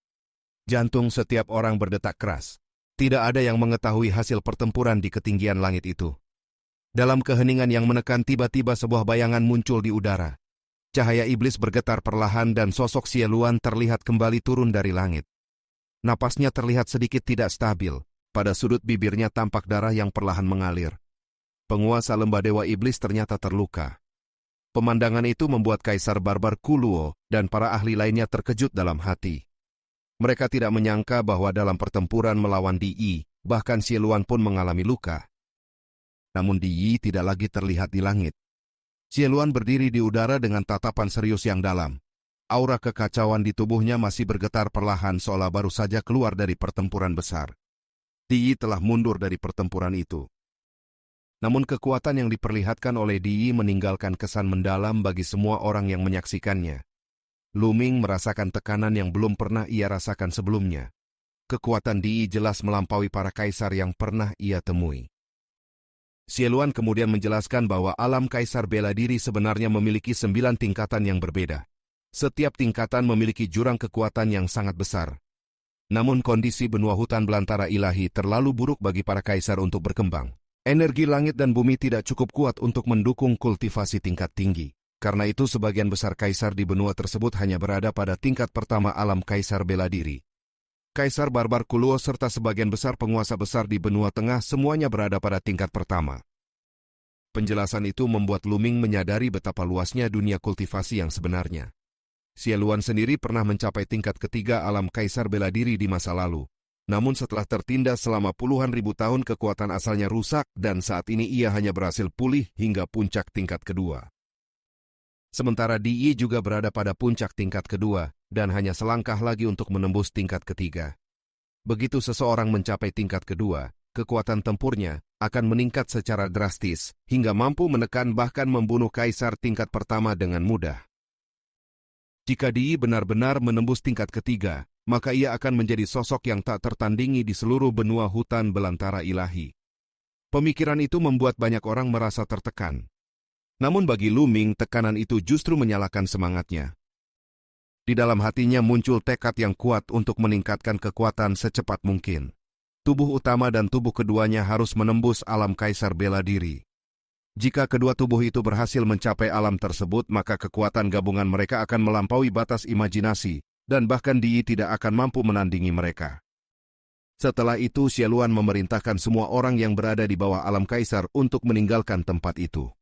Jantung setiap orang berdetak keras. Tidak ada yang mengetahui hasil pertempuran di ketinggian langit itu. Dalam keheningan yang menekan tiba-tiba sebuah bayangan muncul di udara. Cahaya iblis bergetar perlahan dan sosok Xieluan terlihat kembali turun dari langit. Napasnya terlihat sedikit tidak stabil. Pada sudut bibirnya tampak darah yang perlahan mengalir. Penguasa lembah Dewa Iblis ternyata terluka. Pemandangan itu membuat Kaisar Barbar Kuluo dan para ahli lainnya terkejut dalam hati. Mereka tidak menyangka bahwa dalam pertempuran melawan Di Yi, bahkan Xieluan pun mengalami luka. Namun Di Yi tidak lagi terlihat di langit. Xieluan berdiri di udara dengan tatapan serius yang dalam. Aura kekacauan di tubuhnya masih bergetar perlahan seolah baru saja keluar dari pertempuran besar. Di Yi telah mundur dari pertempuran itu. Namun kekuatan yang diperlihatkan oleh Di Yi meninggalkan kesan mendalam bagi semua orang yang menyaksikannya. Lu Ming merasakan tekanan yang belum pernah ia rasakan sebelumnya. Kekuatan Di Yi jelas melampaui para kaisar yang pernah ia temui. Xieluan kemudian menjelaskan bahwa alam kaisar bela diri sebenarnya memiliki 9 tingkatan yang berbeda. Setiap tingkatan memiliki jurang kekuatan yang sangat besar. Namun kondisi benua hutan belantara ilahi terlalu buruk bagi para kaisar untuk berkembang. Energi langit dan bumi tidak cukup kuat untuk mendukung kultivasi tingkat tinggi. Karena itu sebagian besar kaisar di benua tersebut hanya berada pada tingkat pertama alam kaisar bela diri. Kaisar barbar Kuluo serta sebagian besar penguasa besar di benua tengah semuanya berada pada tingkat pertama. Penjelasan itu membuat Luming menyadari betapa luasnya dunia kultivasi yang sebenarnya. Xieluan sendiri pernah mencapai tingkat ketiga alam kaisar bela diri di masa lalu. Namun setelah tertindas selama puluhan ribu tahun kekuatan asalnya rusak dan saat ini ia hanya berhasil pulih hingga puncak tingkat kedua. Sementara Di juga berada pada puncak tingkat kedua dan hanya selangkah lagi untuk menembus tingkat ketiga. Begitu seseorang mencapai tingkat kedua, kekuatan tempurnya akan meningkat secara drastis hingga mampu menekan bahkan membunuh kaisar tingkat pertama dengan mudah. Jika Di benar-benar menembus tingkat ketiga, maka ia akan menjadi sosok yang tak tertandingi di seluruh benua hutan belantara ilahi. Pemikiran itu membuat banyak orang merasa tertekan. Namun bagi Luming, tekanan itu justru menyalakan semangatnya. Di dalam hatinya muncul tekad yang kuat untuk meningkatkan kekuatan secepat mungkin. Tubuh utama dan tubuh keduanya harus menembus alam kaisar bela diri. Jika kedua tubuh itu berhasil mencapai alam tersebut, maka kekuatan gabungan mereka akan melampaui batas imajinasi, dan bahkan Di tidak akan mampu menandingi mereka. Setelah itu, Xieluan memerintahkan semua orang yang berada di bawah alam kaisar untuk meninggalkan tempat itu.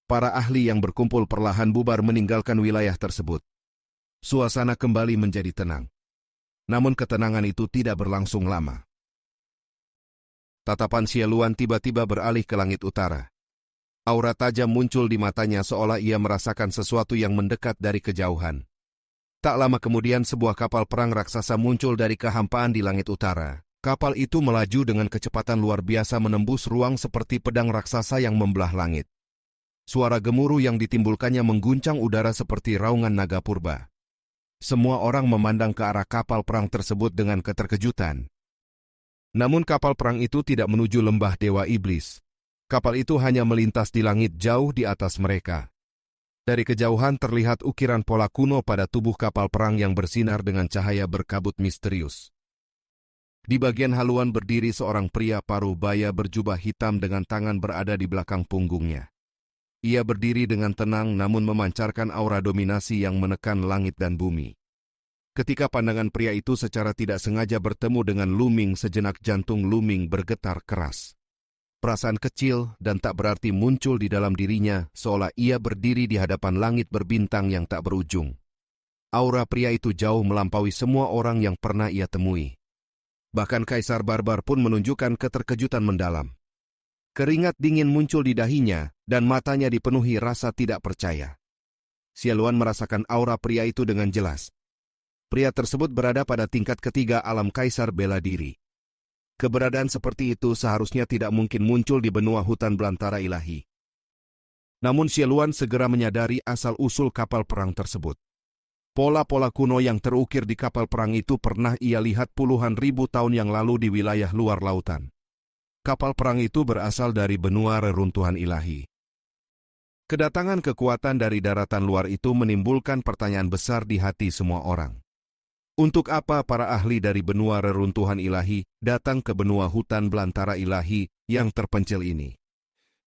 Para ahli yang berkumpul perlahan bubar meninggalkan wilayah tersebut. Suasana kembali menjadi tenang. Namun ketenangan itu tidak berlangsung lama. Tatapan Xieluan tiba-tiba beralih ke langit utara. Aura tajam muncul di matanya seolah ia merasakan sesuatu yang mendekat dari kejauhan. Tak lama kemudian sebuah kapal perang raksasa muncul dari kehampaan di langit utara. Kapal itu melaju dengan kecepatan luar biasa menembus ruang seperti pedang raksasa yang membelah langit. Suara gemuruh yang ditimbulkannya mengguncang udara seperti raungan naga purba. Semua orang memandang ke arah kapal perang tersebut dengan keterkejutan. Namun kapal perang itu tidak menuju lembah Dewa Iblis. Kapal itu hanya melintas di langit jauh di atas mereka. Dari kejauhan terlihat ukiran pola kuno pada tubuh kapal perang yang bersinar dengan cahaya berkabut misterius. Di bagian haluan berdiri seorang pria paruh baya berjubah hitam dengan tangan berada di belakang punggungnya. Ia berdiri dengan tenang namun memancarkan aura dominasi yang menekan langit dan bumi. Ketika pandangan pria itu secara tidak sengaja bertemu dengan Luming, sejenak jantung Luming bergetar keras. Perasaan kecil dan tak berarti muncul di dalam dirinya seolah ia berdiri di hadapan langit berbintang yang tak berujung. Aura pria itu jauh melampaui semua orang yang pernah ia temui. Bahkan Kaisar Barbar pun menunjukkan keterkejutan mendalam. Keringat dingin muncul di dahinya, dan matanya dipenuhi rasa tidak percaya. Xieluan merasakan aura pria itu dengan jelas. Pria tersebut berada pada tingkat ketiga alam kaisar bela diri. Keberadaan seperti itu seharusnya tidak mungkin muncul di benua hutan belantara ilahi. Namun Xieluan segera menyadari asal-usul kapal perang tersebut. Pola-pola kuno yang terukir di kapal perang itu pernah ia lihat puluhan ribu tahun yang lalu di wilayah luar lautan. Kapal perang itu berasal dari benua reruntuhan ilahi. Kedatangan kekuatan dari daratan luar itu menimbulkan pertanyaan besar di hati semua orang. Untuk apa para ahli dari benua reruntuhan ilahi datang ke benua hutan belantara ilahi yang terpencil ini?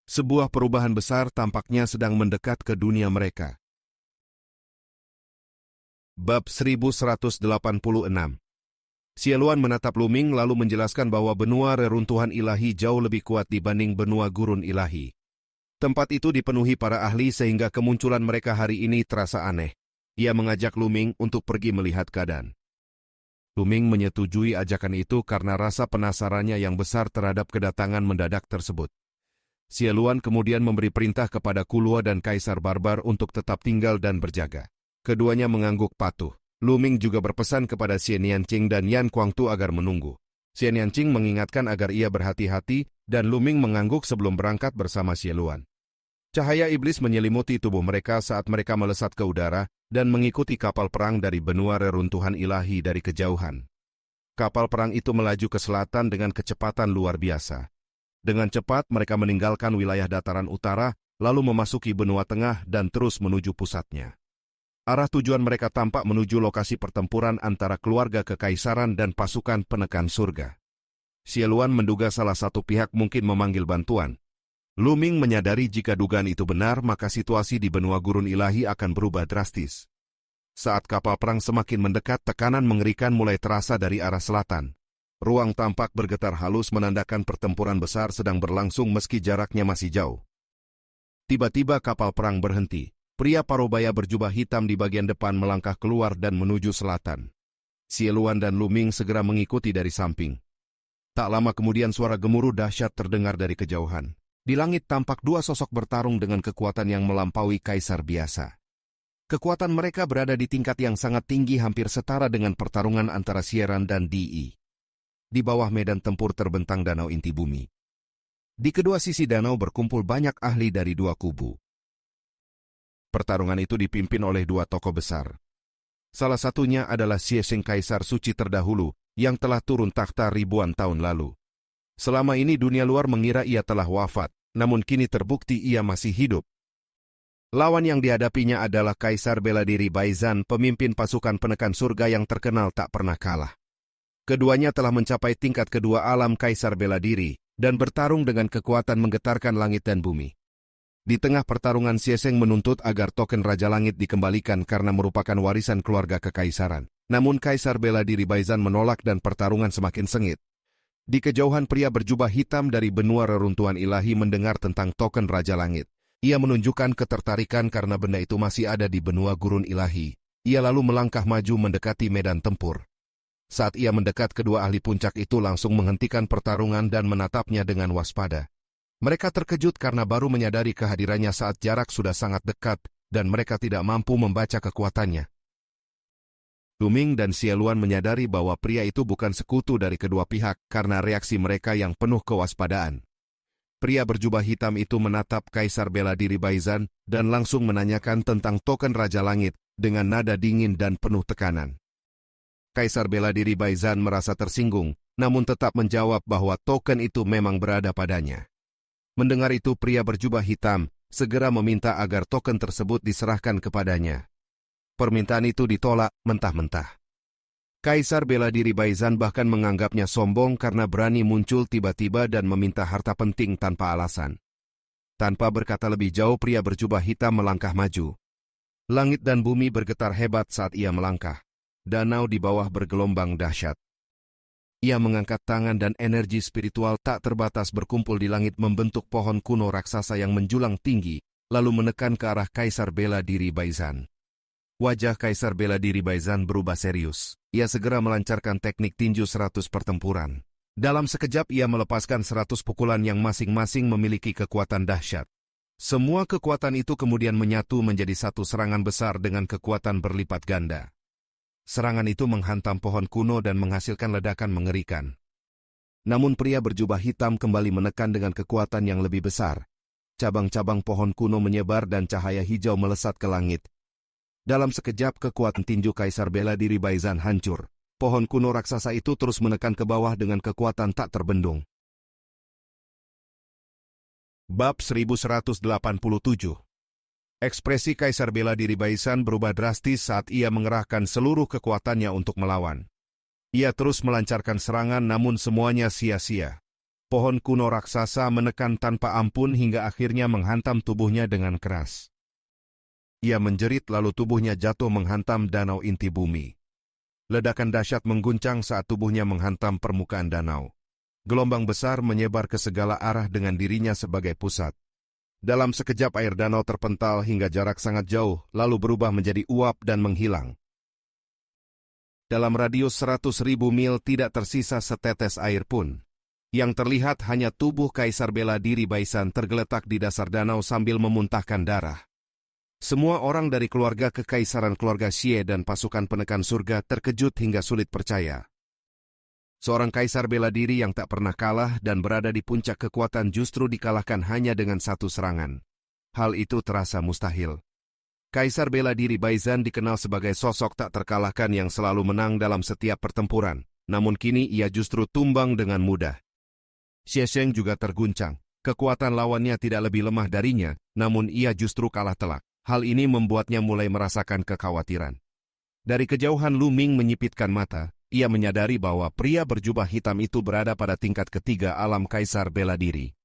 Sebuah perubahan besar tampaknya sedang mendekat ke dunia mereka. Bab 1186. Xieluan menatap Luming lalu menjelaskan bahwa benua reruntuhan ilahi jauh lebih kuat dibanding benua gurun ilahi. Tempat itu dipenuhi para ahli sehingga kemunculan mereka hari ini terasa aneh. Ia mengajak Luming untuk pergi melihat keadaan. Luming menyetujui ajakan itu karena rasa penasarannya yang besar terhadap kedatangan mendadak tersebut. Xieluan kemudian memberi perintah kepada Kuluo dan Kaisar Barbar untuk tetap tinggal dan berjaga. Keduanya mengangguk patuh. Luming juga berpesan kepada Xian Yanqing dan Yan Kuangtu agar menunggu. Xian Yanqing mengingatkan agar ia berhati-hati dan Luming mengangguk sebelum berangkat bersama Xieluan. Cahaya iblis menyelimuti tubuh mereka saat mereka melesat ke udara dan mengikuti kapal perang dari benua reruntuhan ilahi dari kejauhan. Kapal perang itu melaju ke selatan dengan kecepatan luar biasa. Dengan cepat mereka meninggalkan wilayah dataran utara, lalu memasuki benua tengah dan terus menuju pusatnya. Arah tujuan mereka tampak menuju lokasi pertempuran antara keluarga kekaisaran dan pasukan penekan surga. Xieluan menduga salah satu pihak mungkin memanggil bantuan. Lu Ming menyadari jika dugaan itu benar maka situasi di benua gurun ilahi akan berubah drastis. Saat kapal perang semakin mendekat, tekanan mengerikan mulai terasa dari arah selatan. Ruang tampak bergetar halus menandakan pertempuran besar sedang berlangsung meski jaraknya masih jauh. Tiba-tiba kapal perang berhenti. Pria parubaya berjubah hitam di bagian depan melangkah keluar dan menuju selatan. Xie Luan dan Lu Ming segera mengikuti dari samping. Tak lama kemudian suara gemuruh dahsyat terdengar dari kejauhan. Di langit tampak dua sosok bertarung dengan kekuatan yang melampaui kaisar biasa. Kekuatan mereka berada di tingkat yang sangat tinggi hampir setara dengan pertarungan antara Xieran dan Di. Di bawah medan tempur terbentang danau inti bumi. Di kedua sisi danau berkumpul banyak ahli dari dua kubu. Pertarungan itu dipimpin oleh dua tokoh besar. Salah satunya adalah Xie Sheng, kaisar suci terdahulu yang telah turun takhta ribuan tahun lalu. Selama ini dunia luar mengira ia telah wafat, namun kini terbukti ia masih hidup. Lawan yang dihadapinya adalah Kaisar Bela Diri Baizan, pemimpin pasukan penekan surga yang terkenal tak pernah kalah. Keduanya telah mencapai tingkat kedua alam Kaisar Bela Diri dan bertarung dengan kekuatan menggetarkan langit dan bumi. Di tengah pertarungan, Xie Sheng menuntut agar token Raja Langit dikembalikan karena merupakan warisan keluarga kekaisaran. Namun Kaisar Bela Diri Baizan menolak dan pertarungan semakin sengit. Di kejauhan, pria berjubah hitam dari benua reruntuhan ilahi mendengar tentang token Raja Langit. Ia menunjukkan ketertarikan karena benda itu masih ada di benua gurun ilahi. Ia lalu melangkah maju mendekati medan tempur. Saat ia mendekat, kedua ahli puncak itu langsung menghentikan pertarungan dan menatapnya dengan waspada. Mereka terkejut karena baru menyadari kehadirannya saat jarak sudah sangat dekat dan mereka tidak mampu membaca kekuatannya. Lu Ming dan Xie Luan menyadari bahwa pria itu bukan sekutu dari kedua pihak karena reaksi mereka yang penuh kewaspadaan. Pria berjubah hitam itu menatap Kaisar Bela Diri Baizan dan langsung menanyakan tentang token Raja Langit dengan nada dingin dan penuh tekanan. Kaisar Bela Diri Baizan merasa tersinggung, namun tetap menjawab bahwa token itu memang berada padanya. Mendengar itu, pria berjubah hitam segera meminta agar token tersebut diserahkan kepadanya. Permintaan itu ditolak mentah-mentah. Kaisar Bela Diri Baizan bahkan menganggapnya sombong karena berani muncul tiba-tiba dan meminta harta penting tanpa alasan. Tanpa berkata lebih jauh, pria berjubah hitam melangkah maju. Langit dan bumi bergetar hebat saat ia melangkah. Danau di bawah bergelombang dahsyat. Ia mengangkat tangan dan energi spiritual tak terbatas berkumpul di langit membentuk pohon kuno raksasa yang menjulang tinggi, lalu menekan ke arah Kaisar Bela Diri Baizan. Wajah Kaisar Bela Diri Baizan berubah serius. Ia segera melancarkan teknik tinju 100 pertempuran. Dalam sekejap ia melepaskan 100 pukulan yang masing-masing memiliki kekuatan dahsyat. Semua kekuatan itu kemudian menyatu menjadi satu serangan besar dengan kekuatan berlipat ganda. Serangan itu menghantam pohon kuno dan menghasilkan ledakan mengerikan. Namun pria berjubah hitam kembali menekan dengan kekuatan yang lebih besar. Cabang-cabang pohon kuno menyebar dan cahaya hijau melesat ke langit. Dalam sekejap kekuatan tinju Kaisar Bela Diri Baizan hancur. Pohon kuno raksasa itu terus menekan ke bawah dengan kekuatan tak terbendung. Bab 1187. Ekspresi Kaisar Bela Diri Baizan berubah drastis saat ia mengerahkan seluruh kekuatannya untuk melawan. Ia terus melancarkan serangan namun semuanya sia-sia. Pohon kuno raksasa menekan tanpa ampun hingga akhirnya menghantam tubuhnya dengan keras. Ia menjerit lalu tubuhnya jatuh menghantam danau inti bumi. Ledakan dahsyat mengguncang saat tubuhnya menghantam permukaan danau. Gelombang besar menyebar ke segala arah dengan dirinya sebagai pusat. Dalam sekejap air danau terpental hingga jarak sangat jauh, lalu berubah menjadi uap dan menghilang. Dalam radius 100.000 mil tidak tersisa setetes air pun. Yang terlihat hanya tubuh Kaisar Bela Diri Baizan tergeletak di dasar danau sambil memuntahkan darah. Semua orang dari keluarga kekaisaran keluarga Xie dan pasukan penekan surga terkejut hingga sulit percaya. Seorang kaisar bela diri yang tak pernah kalah dan berada di puncak kekuatan justru dikalahkan hanya dengan satu serangan. Hal itu terasa mustahil. Kaisar Bela Diri Baizan dikenal sebagai sosok tak terkalahkan yang selalu menang dalam setiap pertempuran, namun kini ia justru tumbang dengan mudah. Xie Sheng juga terguncang. Kekuatan lawannya tidak lebih lemah darinya, namun ia justru kalah telak. Hal ini membuatnya mulai merasakan kekhawatiran. Dari kejauhan Lu Ming menyipitkan mata, ia menyadari bahwa pria berjubah hitam itu berada pada tingkat ketiga alam Kaisar Bela Diri.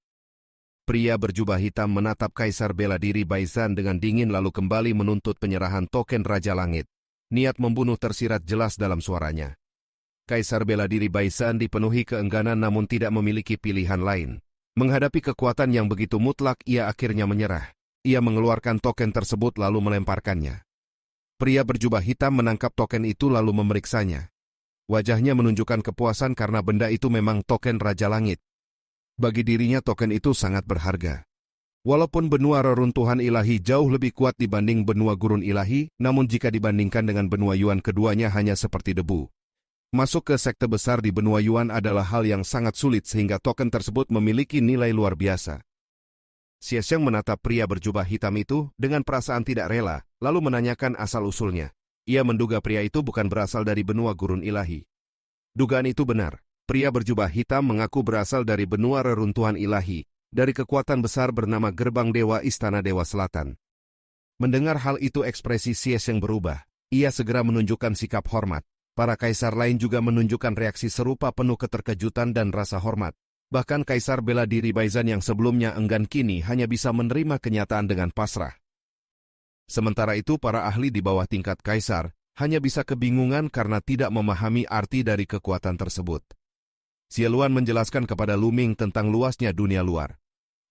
Pria berjubah hitam menatap Kaisar bela diri Baizan dengan dingin lalu kembali menuntut penyerahan token Raja Langit. Niat membunuh tersirat jelas dalam suaranya. Kaisar bela diri Baizan dipenuhi keengganan namun tidak memiliki pilihan lain. Menghadapi kekuatan yang begitu mutlak, ia akhirnya menyerah. Ia mengeluarkan token tersebut lalu melemparkannya. Pria berjubah hitam menangkap token itu lalu memeriksanya. Wajahnya menunjukkan kepuasan karena benda itu memang token Raja Langit. Bagi dirinya token itu sangat berharga. Walaupun benua reruntuhan ilahi jauh lebih kuat dibanding benua gurun ilahi, namun jika dibandingkan dengan benua Yuan keduanya hanya seperti debu. Masuk ke sekte besar di benua Yuan adalah hal yang sangat sulit sehingga token tersebut memiliki nilai luar biasa. Xie Xiang menatap pria berjubah hitam itu dengan perasaan tidak rela, lalu menanyakan asal-usulnya. Ia menduga pria itu bukan berasal dari benua gurun ilahi. Dugaan itu benar. Pria berjubah hitam mengaku berasal dari benua reruntuhan ilahi, dari kekuatan besar bernama Gerbang Dewa Istana Dewa Selatan. Mendengar hal itu ekspresi Xie Xiang berubah. Ia segera menunjukkan sikap hormat. Para kaisar lain juga menunjukkan reaksi serupa penuh keterkejutan dan rasa hormat. Bahkan Kaisar bela diri Baizan yang sebelumnya enggan kini hanya bisa menerima kenyataan dengan pasrah. Sementara itu para ahli di bawah tingkat kaisar hanya bisa kebingungan karena tidak memahami arti dari kekuatan tersebut. Xie Luan menjelaskan kepada Lu Ming tentang luasnya dunia luar.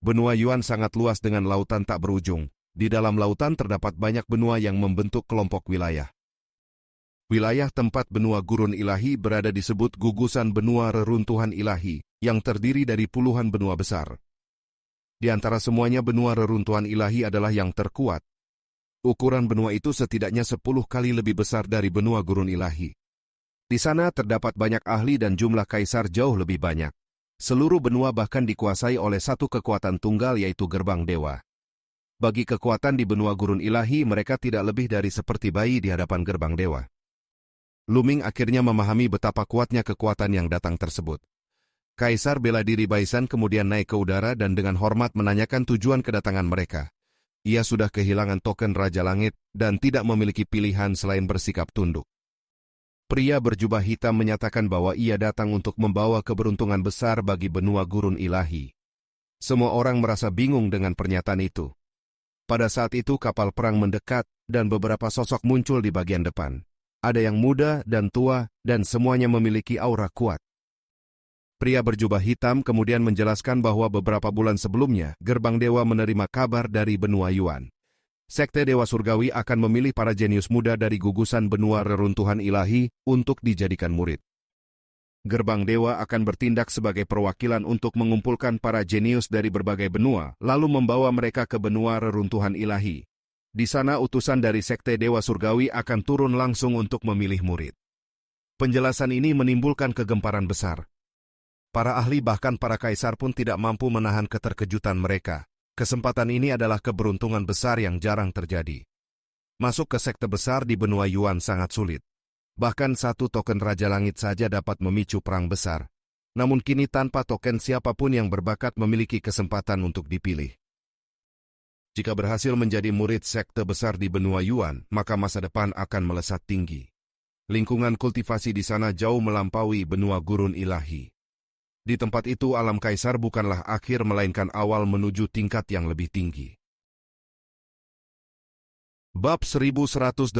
Benua Yuan sangat luas dengan lautan tak berujung. Di dalam lautan terdapat banyak benua yang membentuk kelompok wilayah. Wilayah tempat benua gurun ilahi berada disebut gugusan benua reruntuhan ilahi, yang terdiri dari puluhan benua besar. Di antara semuanya benua reruntuhan ilahi adalah yang terkuat. Ukuran benua itu setidaknya 10 kali lebih besar dari benua gurun ilahi. Di sana terdapat banyak ahli dan jumlah kaisar jauh lebih banyak. Seluruh benua bahkan dikuasai oleh satu kekuatan tunggal yaitu Gerbang Dewa. Bagi kekuatan di benua gurun ilahi mereka tidak lebih dari seperti bayi di hadapan Gerbang Dewa. Lu Ming akhirnya memahami betapa kuatnya kekuatan yang datang tersebut. Kaisar bela diri Baizan kemudian naik ke udara dan dengan hormat menanyakan tujuan kedatangan mereka. Ia sudah kehilangan token Raja Langit dan tidak memiliki pilihan selain bersikap tunduk. Pria berjubah hitam menyatakan bahwa ia datang untuk membawa keberuntungan besar bagi benua gurun ilahi. Semua orang merasa bingung dengan pernyataan itu. Pada saat itu kapal perang mendekat dan beberapa sosok muncul di bagian depan. Ada yang muda dan tua dan semuanya memiliki aura kuat. Pria berjubah hitam kemudian menjelaskan bahwa beberapa bulan sebelumnya Gerbang Dewa menerima kabar dari benua Yuan. Sekte Dewa Surgawi akan memilih para jenius muda dari gugusan benua reruntuhan ilahi untuk dijadikan murid. Gerbang Dewa akan bertindak sebagai perwakilan untuk mengumpulkan para jenius dari berbagai benua, lalu membawa mereka ke benua reruntuhan ilahi. Di sana utusan dari Sekte Dewa Surgawi akan turun langsung untuk memilih murid. Penjelasan ini menimbulkan kegemparan besar. Para ahli bahkan para kaisar pun tidak mampu menahan keterkejutan mereka. Kesempatan ini adalah keberuntungan besar yang jarang terjadi. Masuk ke sekte besar di benua Yuan sangat sulit. Bahkan satu token Raja Langit saja dapat memicu perang besar. Namun kini tanpa token siapapun yang berbakat memiliki kesempatan untuk dipilih. Jika berhasil menjadi murid sekte besar di benua Yuan, maka masa depan akan melesat tinggi. Lingkungan kultivasi di sana jauh melampaui benua gurun ilahi. Di tempat itu alam kaisar bukanlah akhir melainkan awal menuju tingkat yang lebih tinggi. Bab 1188.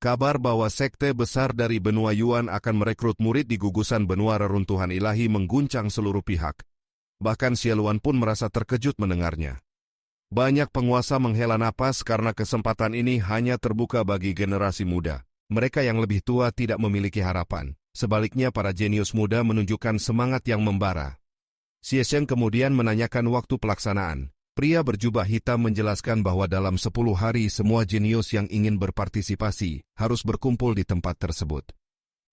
Kabar bahwa sekte besar dari benua Yuan akan merekrut murid di gugusan benua reruntuhan ilahi mengguncang seluruh pihak. Bahkan Xie Luan pun merasa terkejut mendengarnya. Banyak penguasa menghela napas karena kesempatan ini hanya terbuka bagi generasi muda. Mereka yang lebih tua tidak memiliki harapan. Sebaliknya para jenius muda menunjukkan semangat yang membara. Xie Xiang kemudian menanyakan waktu pelaksanaan. Pria berjubah hitam menjelaskan bahwa dalam 10 hari semua jenius yang ingin berpartisipasi harus berkumpul di tempat tersebut.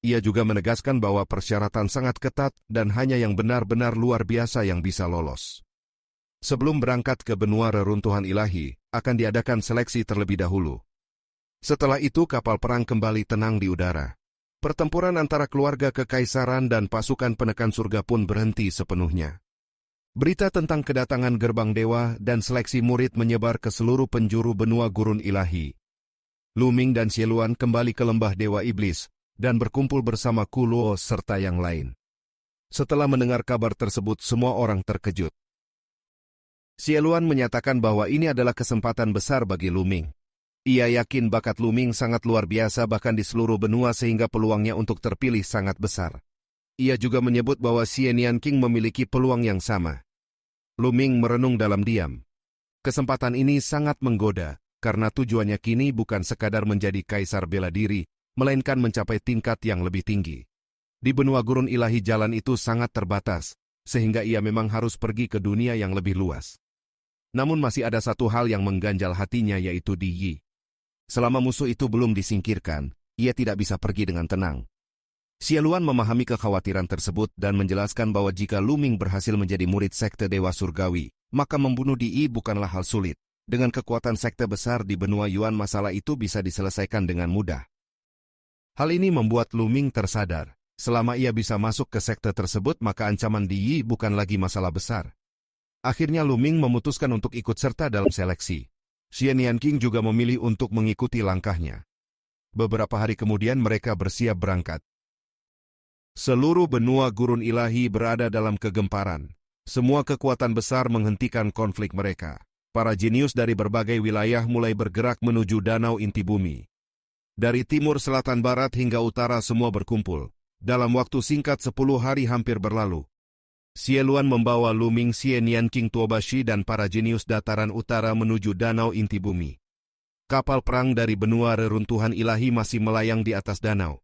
Ia juga menegaskan bahwa persyaratan sangat ketat dan hanya yang benar-benar luar biasa yang bisa lolos. Sebelum berangkat ke benua reruntuhan ilahi, akan diadakan seleksi terlebih dahulu. Setelah itu kapal perang kembali tenang di udara. Pertempuran antara keluarga kekaisaran dan pasukan penekan surga pun berhenti sepenuhnya. Berita tentang kedatangan Gerbang Dewa dan seleksi murid menyebar ke seluruh penjuru benua gurun ilahi. Lu Ming dan Xie Luan kembali ke lembah Dewa Iblis dan berkumpul bersama Ku Luo serta yang lain. Setelah mendengar kabar tersebut, semua orang terkejut. Xie Luan menyatakan bahwa ini adalah kesempatan besar bagi Lu Ming. Ia yakin bakat Lu Ming sangat luar biasa bahkan di seluruh benua sehingga peluangnya untuk terpilih sangat besar. Ia juga menyebut bahwa Xie Nianqing memiliki peluang yang sama. Lu Ming merenung dalam diam. Kesempatan ini sangat menggoda, karena tujuannya kini bukan sekadar menjadi kaisar bela diri, melainkan mencapai tingkat yang lebih tinggi. Di benua gurun ilahi jalan itu sangat terbatas, sehingga ia memang harus pergi ke dunia yang lebih luas. Namun masih ada satu hal yang mengganjal hatinya, yaitu Di Yi. Selama musuh itu belum disingkirkan, ia tidak bisa pergi dengan tenang. Xie Luan memahami kekhawatiran tersebut dan menjelaskan bahwa jika Lu Ming berhasil menjadi murid sekte Dewa Surgawi, maka membunuh Di Yi bukanlah hal sulit. Dengan kekuatan sekte besar di benua Yuan, masalah itu bisa diselesaikan dengan mudah. Hal ini membuat Lu Ming tersadar. Selama ia bisa masuk ke sekte tersebut, maka ancaman Di Yi bukan lagi masalah besar. Akhirnya Lu Ming memutuskan untuk ikut serta dalam seleksi. Xie Nianqing juga memilih untuk mengikuti langkahnya. Beberapa hari kemudian mereka bersiap berangkat. Seluruh benua gurun ilahi berada dalam kegemparan. Semua kekuatan besar menghentikan konflik mereka. Para jenius dari berbagai wilayah mulai bergerak menuju danau inti bumi. Dari timur, selatan, barat hingga utara semua berkumpul. Dalam waktu singkat 10 hari hampir berlalu. Xie Luan membawa Lu Ming, Xie Nianqing, Tuobashi dan para jenius dataran utara menuju danau inti bumi. Kapal perang dari benua reruntuhan ilahi masih melayang di atas danau.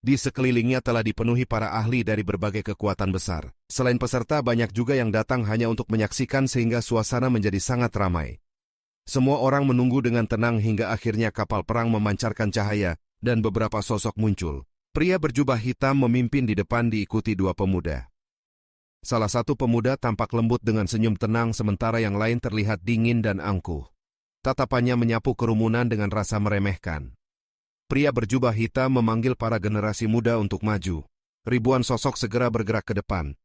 Di sekelilingnya telah dipenuhi para ahli dari berbagai kekuatan besar. Selain peserta, banyak juga yang datang hanya untuk menyaksikan sehingga suasana menjadi sangat ramai. Semua orang menunggu dengan tenang hingga akhirnya kapal perang memancarkan cahaya dan beberapa sosok muncul. Pria berjubah hitam memimpin di depan diikuti 2 pemuda. Salah satu pemuda tampak lembut dengan senyum tenang sementara yang lain terlihat dingin dan angkuh. Tatapannya menyapu kerumunan dengan rasa meremehkan. Pria berjubah hitam memanggil para generasi muda untuk maju. Ribuan sosok segera bergerak ke depan.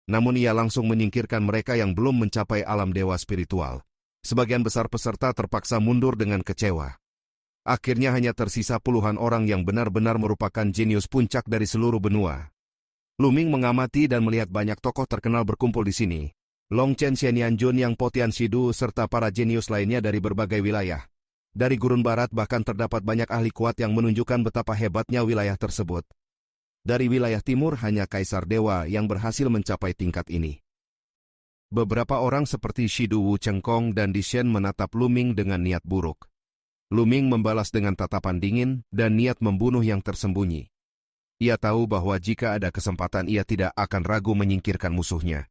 Namun ia langsung menyingkirkan mereka yang belum mencapai alam dewa spiritual. Sebagian besar peserta terpaksa mundur dengan kecewa. Akhirnya hanya tersisa puluhan orang yang benar-benar merupakan jenius puncak dari seluruh benua. Lu Ming mengamati dan melihat banyak tokoh terkenal berkumpul di sini. Long Chen, Xian Yanjun, Yang Po, Tian Shidu, serta para jenius lainnya dari berbagai wilayah. Dari gurun barat bahkan terdapat banyak ahli kuat yang menunjukkan betapa hebatnya wilayah tersebut. Dari wilayah timur hanya Kaisar Dewa yang berhasil mencapai tingkat ini. Beberapa orang seperti Shidu Wu Chengkong dan Di Shen menatap Lu Ming dengan niat buruk. Lu Ming membalas dengan tatapan dingin dan niat membunuh yang tersembunyi. Ia tahu bahwa jika ada kesempatan ia tidak akan ragu menyingkirkan musuhnya.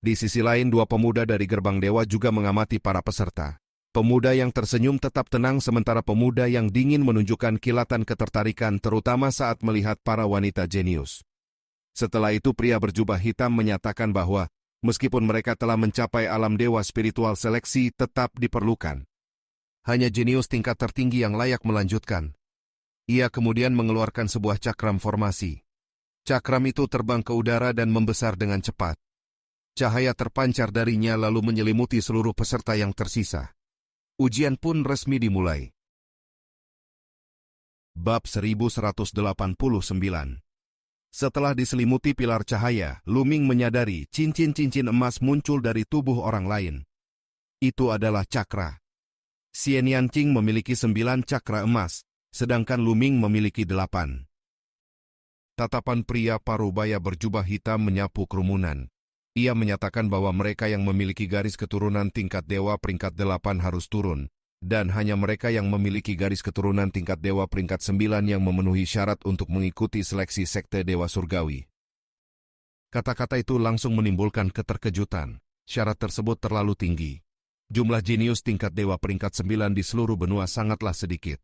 Di sisi lain, 2 pemuda dari gerbang dewa juga mengamati para peserta. Pemuda yang tersenyum tetap tenang sementara pemuda yang dingin menunjukkan kilatan ketertarikan terutama saat melihat para wanita jenius. Setelah itu pria berjubah hitam menyatakan bahwa meskipun mereka telah mencapai alam dewa spiritual, seleksi tetap diperlukan. Hanya jenius tingkat tertinggi yang layak melanjutkan. Ia kemudian mengeluarkan sebuah cakram formasi. Cakram itu terbang ke udara dan membesar dengan cepat. Cahaya terpancar darinya lalu menyelimuti seluruh peserta yang tersisa. Ujian pun resmi dimulai. Bab 1189. Setelah diselimuti pilar cahaya, Lu Ming menyadari cincin-cincin emas muncul dari tubuh orang lain. Itu adalah cakra. Xie Nianqing memiliki 9 cakra emas, sedangkan Lu Ming memiliki 8. Tatapan pria parubaya berjubah hitam menyapu kerumunan. Ia menyatakan bahwa mereka yang memiliki garis keturunan tingkat dewa peringkat 8 harus turun, dan hanya mereka yang memiliki garis keturunan tingkat dewa peringkat 9 yang memenuhi syarat untuk mengikuti seleksi sekte Dewa Surgawi. Kata-kata itu langsung menimbulkan keterkejutan. Syarat tersebut terlalu tinggi. Jumlah jenius tingkat dewa peringkat 9 di seluruh benua sangatlah sedikit.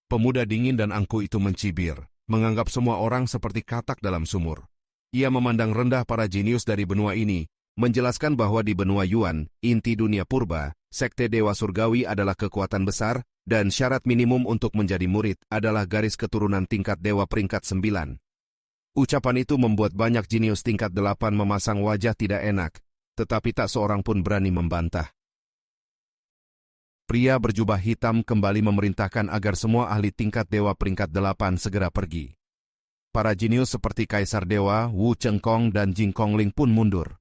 Pemuda dingin dan angkuh itu mencibir, menganggap semua orang seperti katak dalam sumur. Ia memandang rendah para jenius dari benua ini, menjelaskan bahwa di benua Yuan, inti dunia purba, sekte Dewa Surgawi adalah kekuatan besar, dan syarat minimum untuk menjadi murid adalah garis keturunan tingkat dewa peringkat 9. Ucapan itu membuat banyak jenius tingkat 8 memasang wajah tidak enak, tetapi tak seorang pun berani membantah. Pria berjubah hitam kembali memerintahkan agar semua ahli tingkat dewa peringkat 8 segera pergi. Para jenius seperti Kaisar Dewa, Wu Chengkong dan Jing Kongling pun mundur.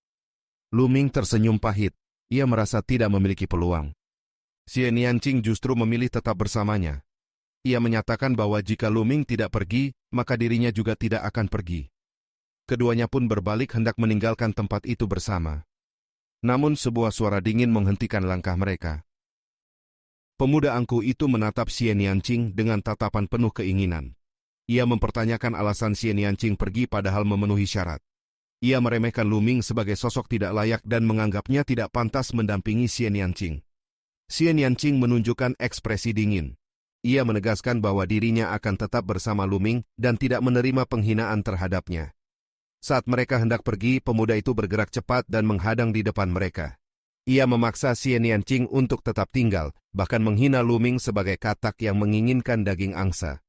Lu Ming tersenyum pahit. Ia merasa tidak memiliki peluang. Xie Nianqing justru memilih tetap bersamanya. Ia menyatakan bahwa jika Lu Ming tidak pergi, maka dirinya juga tidak akan pergi. Keduanya pun berbalik hendak meninggalkan tempat itu bersama. Namun sebuah suara dingin menghentikan langkah mereka. Pemuda angkuh itu menatap Xie Nianqing dengan tatapan penuh keinginan. Ia mempertanyakan alasan Xie Nianqing pergi padahal memenuhi syarat. Ia meremehkan Lu Ming sebagai sosok tidak layak dan menganggapnya tidak pantas mendampingi Xie Nianqing. Xie Nianqing menunjukkan ekspresi dingin. Ia menegaskan bahwa dirinya akan tetap bersama Lu Ming dan tidak menerima penghinaan terhadapnya. Saat mereka hendak pergi, pemuda itu bergerak cepat dan menghadang di depan mereka. Ia memaksa Xie Nianqing untuk tetap tinggal, bahkan menghina Lu Ming sebagai katak yang menginginkan daging angsa.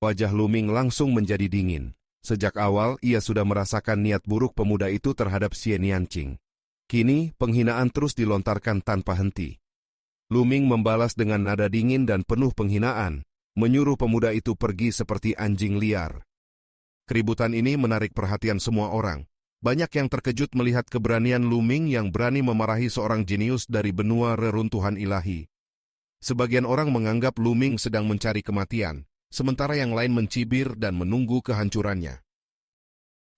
Wajah Lu Ming langsung menjadi dingin. Sejak awal, ia sudah merasakan niat buruk pemuda itu terhadap Xie Nianqing. Kini, penghinaan terus dilontarkan tanpa henti. Lu Ming membalas dengan nada dingin dan penuh penghinaan, menyuruh pemuda itu pergi seperti anjing liar. Keributan ini menarik perhatian semua orang. Banyak yang terkejut melihat keberanian Lu Ming yang berani memarahi seorang jenius dari benua reruntuhan ilahi. Sebagian orang menganggap Lu Ming sedang mencari kematian, sementara yang lain mencibir dan menunggu kehancurannya.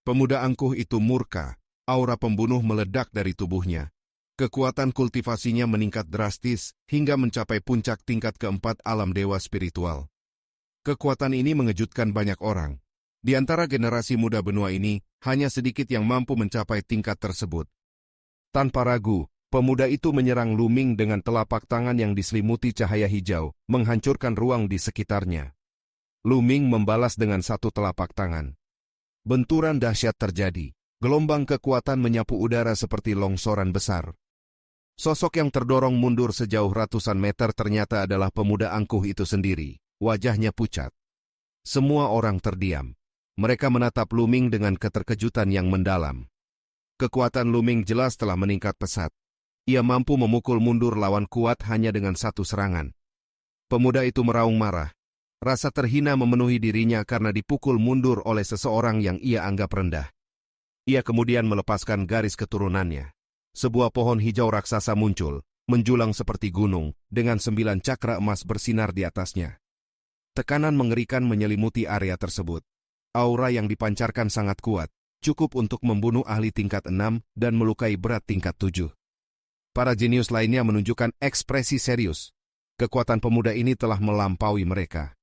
Pemuda angkuh itu murka, aura pembunuh meledak dari tubuhnya. Kekuatan kultivasinya meningkat drastis hingga mencapai puncak tingkat keempat alam dewa spiritual. Kekuatan ini mengejutkan banyak orang. Di antara generasi muda benua ini, hanya sedikit yang mampu mencapai tingkat tersebut. Tanpa ragu, pemuda itu menyerang Lu Ming dengan telapak tangan yang diselimuti cahaya hijau, menghancurkan ruang di sekitarnya. Lu Ming membalas dengan satu telapak tangan. Benturan dahsyat terjadi. Gelombang kekuatan menyapu udara seperti longsoran besar. Sosok yang terdorong mundur sejauh ratusan meter ternyata adalah pemuda angkuh itu sendiri. Wajahnya pucat. Semua orang terdiam. Mereka menatap Lu Ming dengan keterkejutan yang mendalam. Kekuatan Lu Ming jelas telah meningkat pesat. Ia mampu memukul mundur lawan kuat hanya dengan satu serangan. Pemuda itu meraung marah. Rasa terhina memenuhi dirinya karena dipukul mundur oleh seseorang yang ia anggap rendah. Ia kemudian melepaskan garis keturunannya. Sebuah pohon hijau raksasa muncul, menjulang seperti gunung, dengan 9 cakra emas bersinar di atasnya. Tekanan mengerikan menyelimuti area tersebut. Aura yang dipancarkan sangat kuat, cukup untuk membunuh ahli tingkat 6 dan melukai berat tingkat 7. Para jenius lainnya menunjukkan ekspresi serius. Kekuatan pemuda ini telah melampaui mereka.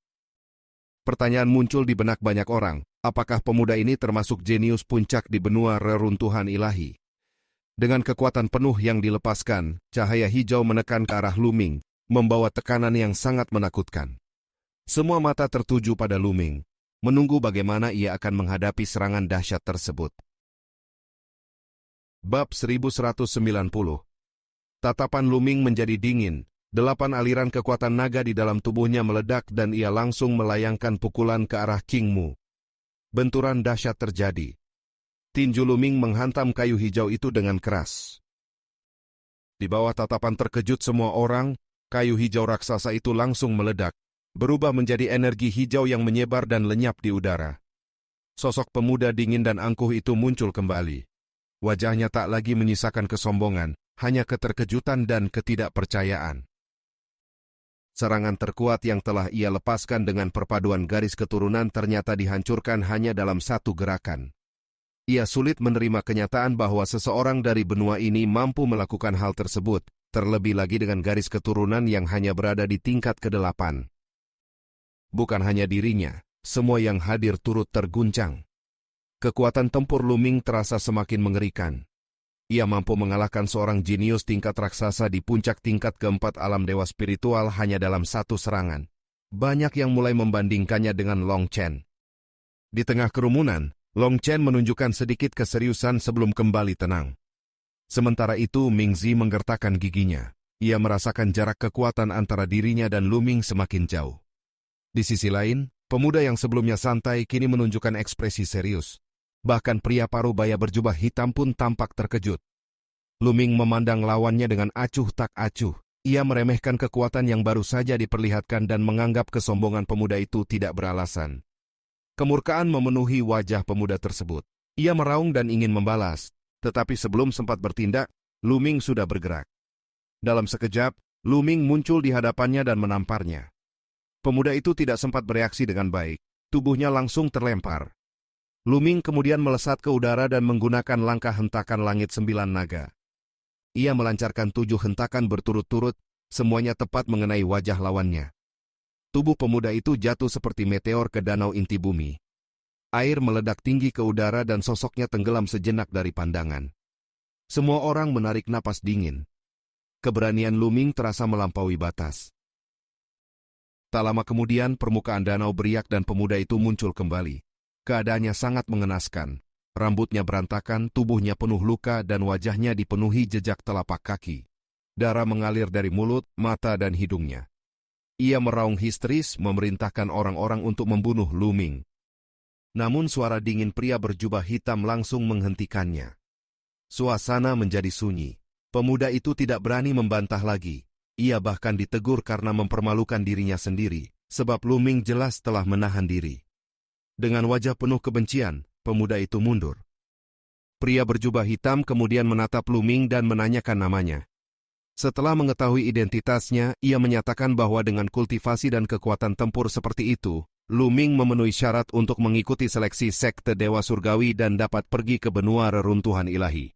Pertanyaan muncul di benak banyak orang, apakah pemuda ini termasuk jenius puncak di benua reruntuhan ilahi? Dengan kekuatan penuh yang dilepaskan, cahaya hijau menekan ke arah Lu Ming, membawa tekanan yang sangat menakutkan. Semua mata tertuju pada Lu Ming, menunggu bagaimana ia akan menghadapi serangan dahsyat tersebut. Bab 1190. Tatapan Lu Ming menjadi dingin. 8 aliran kekuatan naga di dalam tubuhnya meledak dan ia langsung melayangkan pukulan ke arah King Mu. Benturan dahsyat terjadi. Tinju Lu Ming menghantam kayu hijau itu dengan keras. Di bawah tatapan terkejut semua orang, kayu hijau raksasa itu langsung meledak, berubah menjadi energi hijau yang menyebar dan lenyap di udara. Sosok pemuda dingin dan angkuh itu muncul kembali. Wajahnya tak lagi menyisakan kesombongan, hanya keterkejutan dan ketidakpercayaan. Serangan terkuat yang telah ia lepaskan dengan perpaduan garis keturunan ternyata dihancurkan hanya dalam satu gerakan. Ia sulit menerima kenyataan bahwa seseorang dari benua ini mampu melakukan hal tersebut, terlebih lagi dengan garis keturunan yang hanya berada di tingkat ke-8. Bukan hanya dirinya, semua yang hadir turut terguncang. Kekuatan tempur Lu Ming terasa semakin mengerikan. Ia mampu mengalahkan seorang jenius tingkat raksasa di puncak tingkat keempat alam dewa spiritual hanya dalam satu serangan. Banyak yang mulai membandingkannya dengan Long Chen. Di tengah kerumunan, Long Chen menunjukkan sedikit keseriusan sebelum kembali tenang. Sementara itu, Mingzi menggertakkan giginya. Ia merasakan jarak kekuatan antara dirinya dan Lu Ming semakin jauh. Di sisi lain, pemuda yang sebelumnya santai kini menunjukkan ekspresi serius. Bahkan pria parubaya berjubah hitam pun tampak terkejut. Lu Ming memandang lawannya dengan acuh tak acuh. Ia meremehkan kekuatan yang baru saja diperlihatkan dan menganggap kesombongan pemuda itu tidak beralasan. Kemurkaan memenuhi wajah pemuda tersebut. Ia meraung dan ingin membalas, tetapi sebelum sempat bertindak, Lu Ming sudah bergerak. Dalam sekejap, Lu Ming muncul di hadapannya dan menamparnya. Pemuda itu tidak sempat bereaksi dengan baik, tubuhnya langsung terlempar. Lu Ming kemudian melesat ke udara dan menggunakan langkah hentakan langit 9 naga. Ia melancarkan 7 hentakan berturut-turut, semuanya tepat mengenai wajah lawannya. Tubuh pemuda itu jatuh seperti meteor ke danau inti bumi. Air meledak tinggi ke udara dan sosoknya tenggelam sejenak dari pandangan. Semua orang menarik napas dingin. Keberanian Lu Ming terasa melampaui batas. Tak lama kemudian permukaan danau beriak dan pemuda itu muncul kembali. Keadaannya sangat mengenaskan. Rambutnya berantakan, tubuhnya penuh luka dan wajahnya dipenuhi jejak telapak kaki. Darah mengalir dari mulut, mata dan hidungnya. Ia meraung histeris memerintahkan orang-orang untuk membunuh Lu Ming. Namun suara dingin pria berjubah hitam langsung menghentikannya. Suasana menjadi sunyi. Pemuda itu tidak berani membantah lagi. Ia bahkan ditegur karena mempermalukan dirinya sendiri, sebab Lu Ming jelas telah menahan diri. Dengan wajah penuh kebencian, pemuda itu mundur. Pria berjubah hitam kemudian menatap Lu Ming dan menanyakan namanya. Setelah mengetahui identitasnya, ia menyatakan bahwa dengan kultivasi dan kekuatan tempur seperti itu, Lu Ming memenuhi syarat untuk mengikuti seleksi sekte Dewa Surgawi dan dapat pergi ke benua reruntuhan ilahi.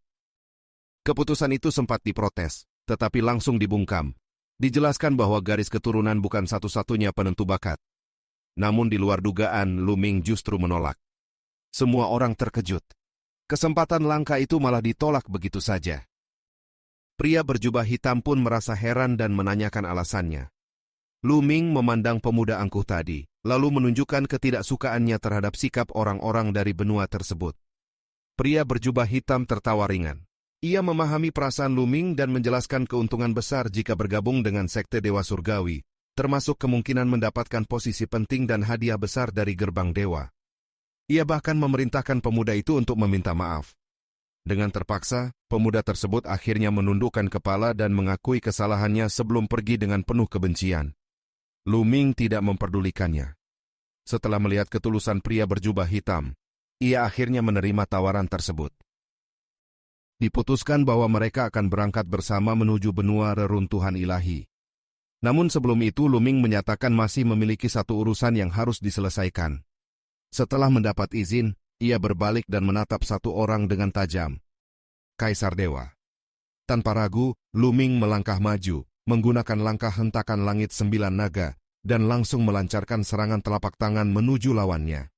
Keputusan itu sempat diprotes, tetapi langsung dibungkam. Dijelaskan bahwa garis keturunan bukan satu-satunya penentu bakat. Namun di luar dugaan, Lu Ming justru menolak. Semua orang terkejut. Kesempatan langka itu malah ditolak begitu saja. Pria berjubah hitam pun merasa heran dan menanyakan alasannya. Lu Ming memandang pemuda angkuh tadi, lalu menunjukkan ketidaksukaannya terhadap sikap orang-orang dari benua tersebut. Pria berjubah hitam tertawa ringan. Ia memahami perasaan Lu Ming dan menjelaskan keuntungan besar jika bergabung dengan sekte Dewa Surgawi, termasuk kemungkinan mendapatkan posisi penting dan hadiah besar dari gerbang dewa. Ia bahkan memerintahkan pemuda itu untuk meminta maaf. Dengan terpaksa, pemuda tersebut akhirnya menundukkan kepala dan mengakui kesalahannya sebelum pergi dengan penuh kebencian. Lu Ming tidak memperdulikannya. Setelah melihat ketulusan pria berjubah hitam, ia akhirnya menerima tawaran tersebut. Diputuskan bahwa mereka akan berangkat bersama menuju benua reruntuhan ilahi. Namun sebelum itu Lu Ming menyatakan masih memiliki satu urusan yang harus diselesaikan. Setelah mendapat izin, ia berbalik dan menatap satu orang dengan tajam. Kaisar Dewa. Tanpa ragu, Lu Ming melangkah maju, menggunakan langkah hentakan langit 9 naga, dan langsung melancarkan serangan telapak tangan menuju lawannya.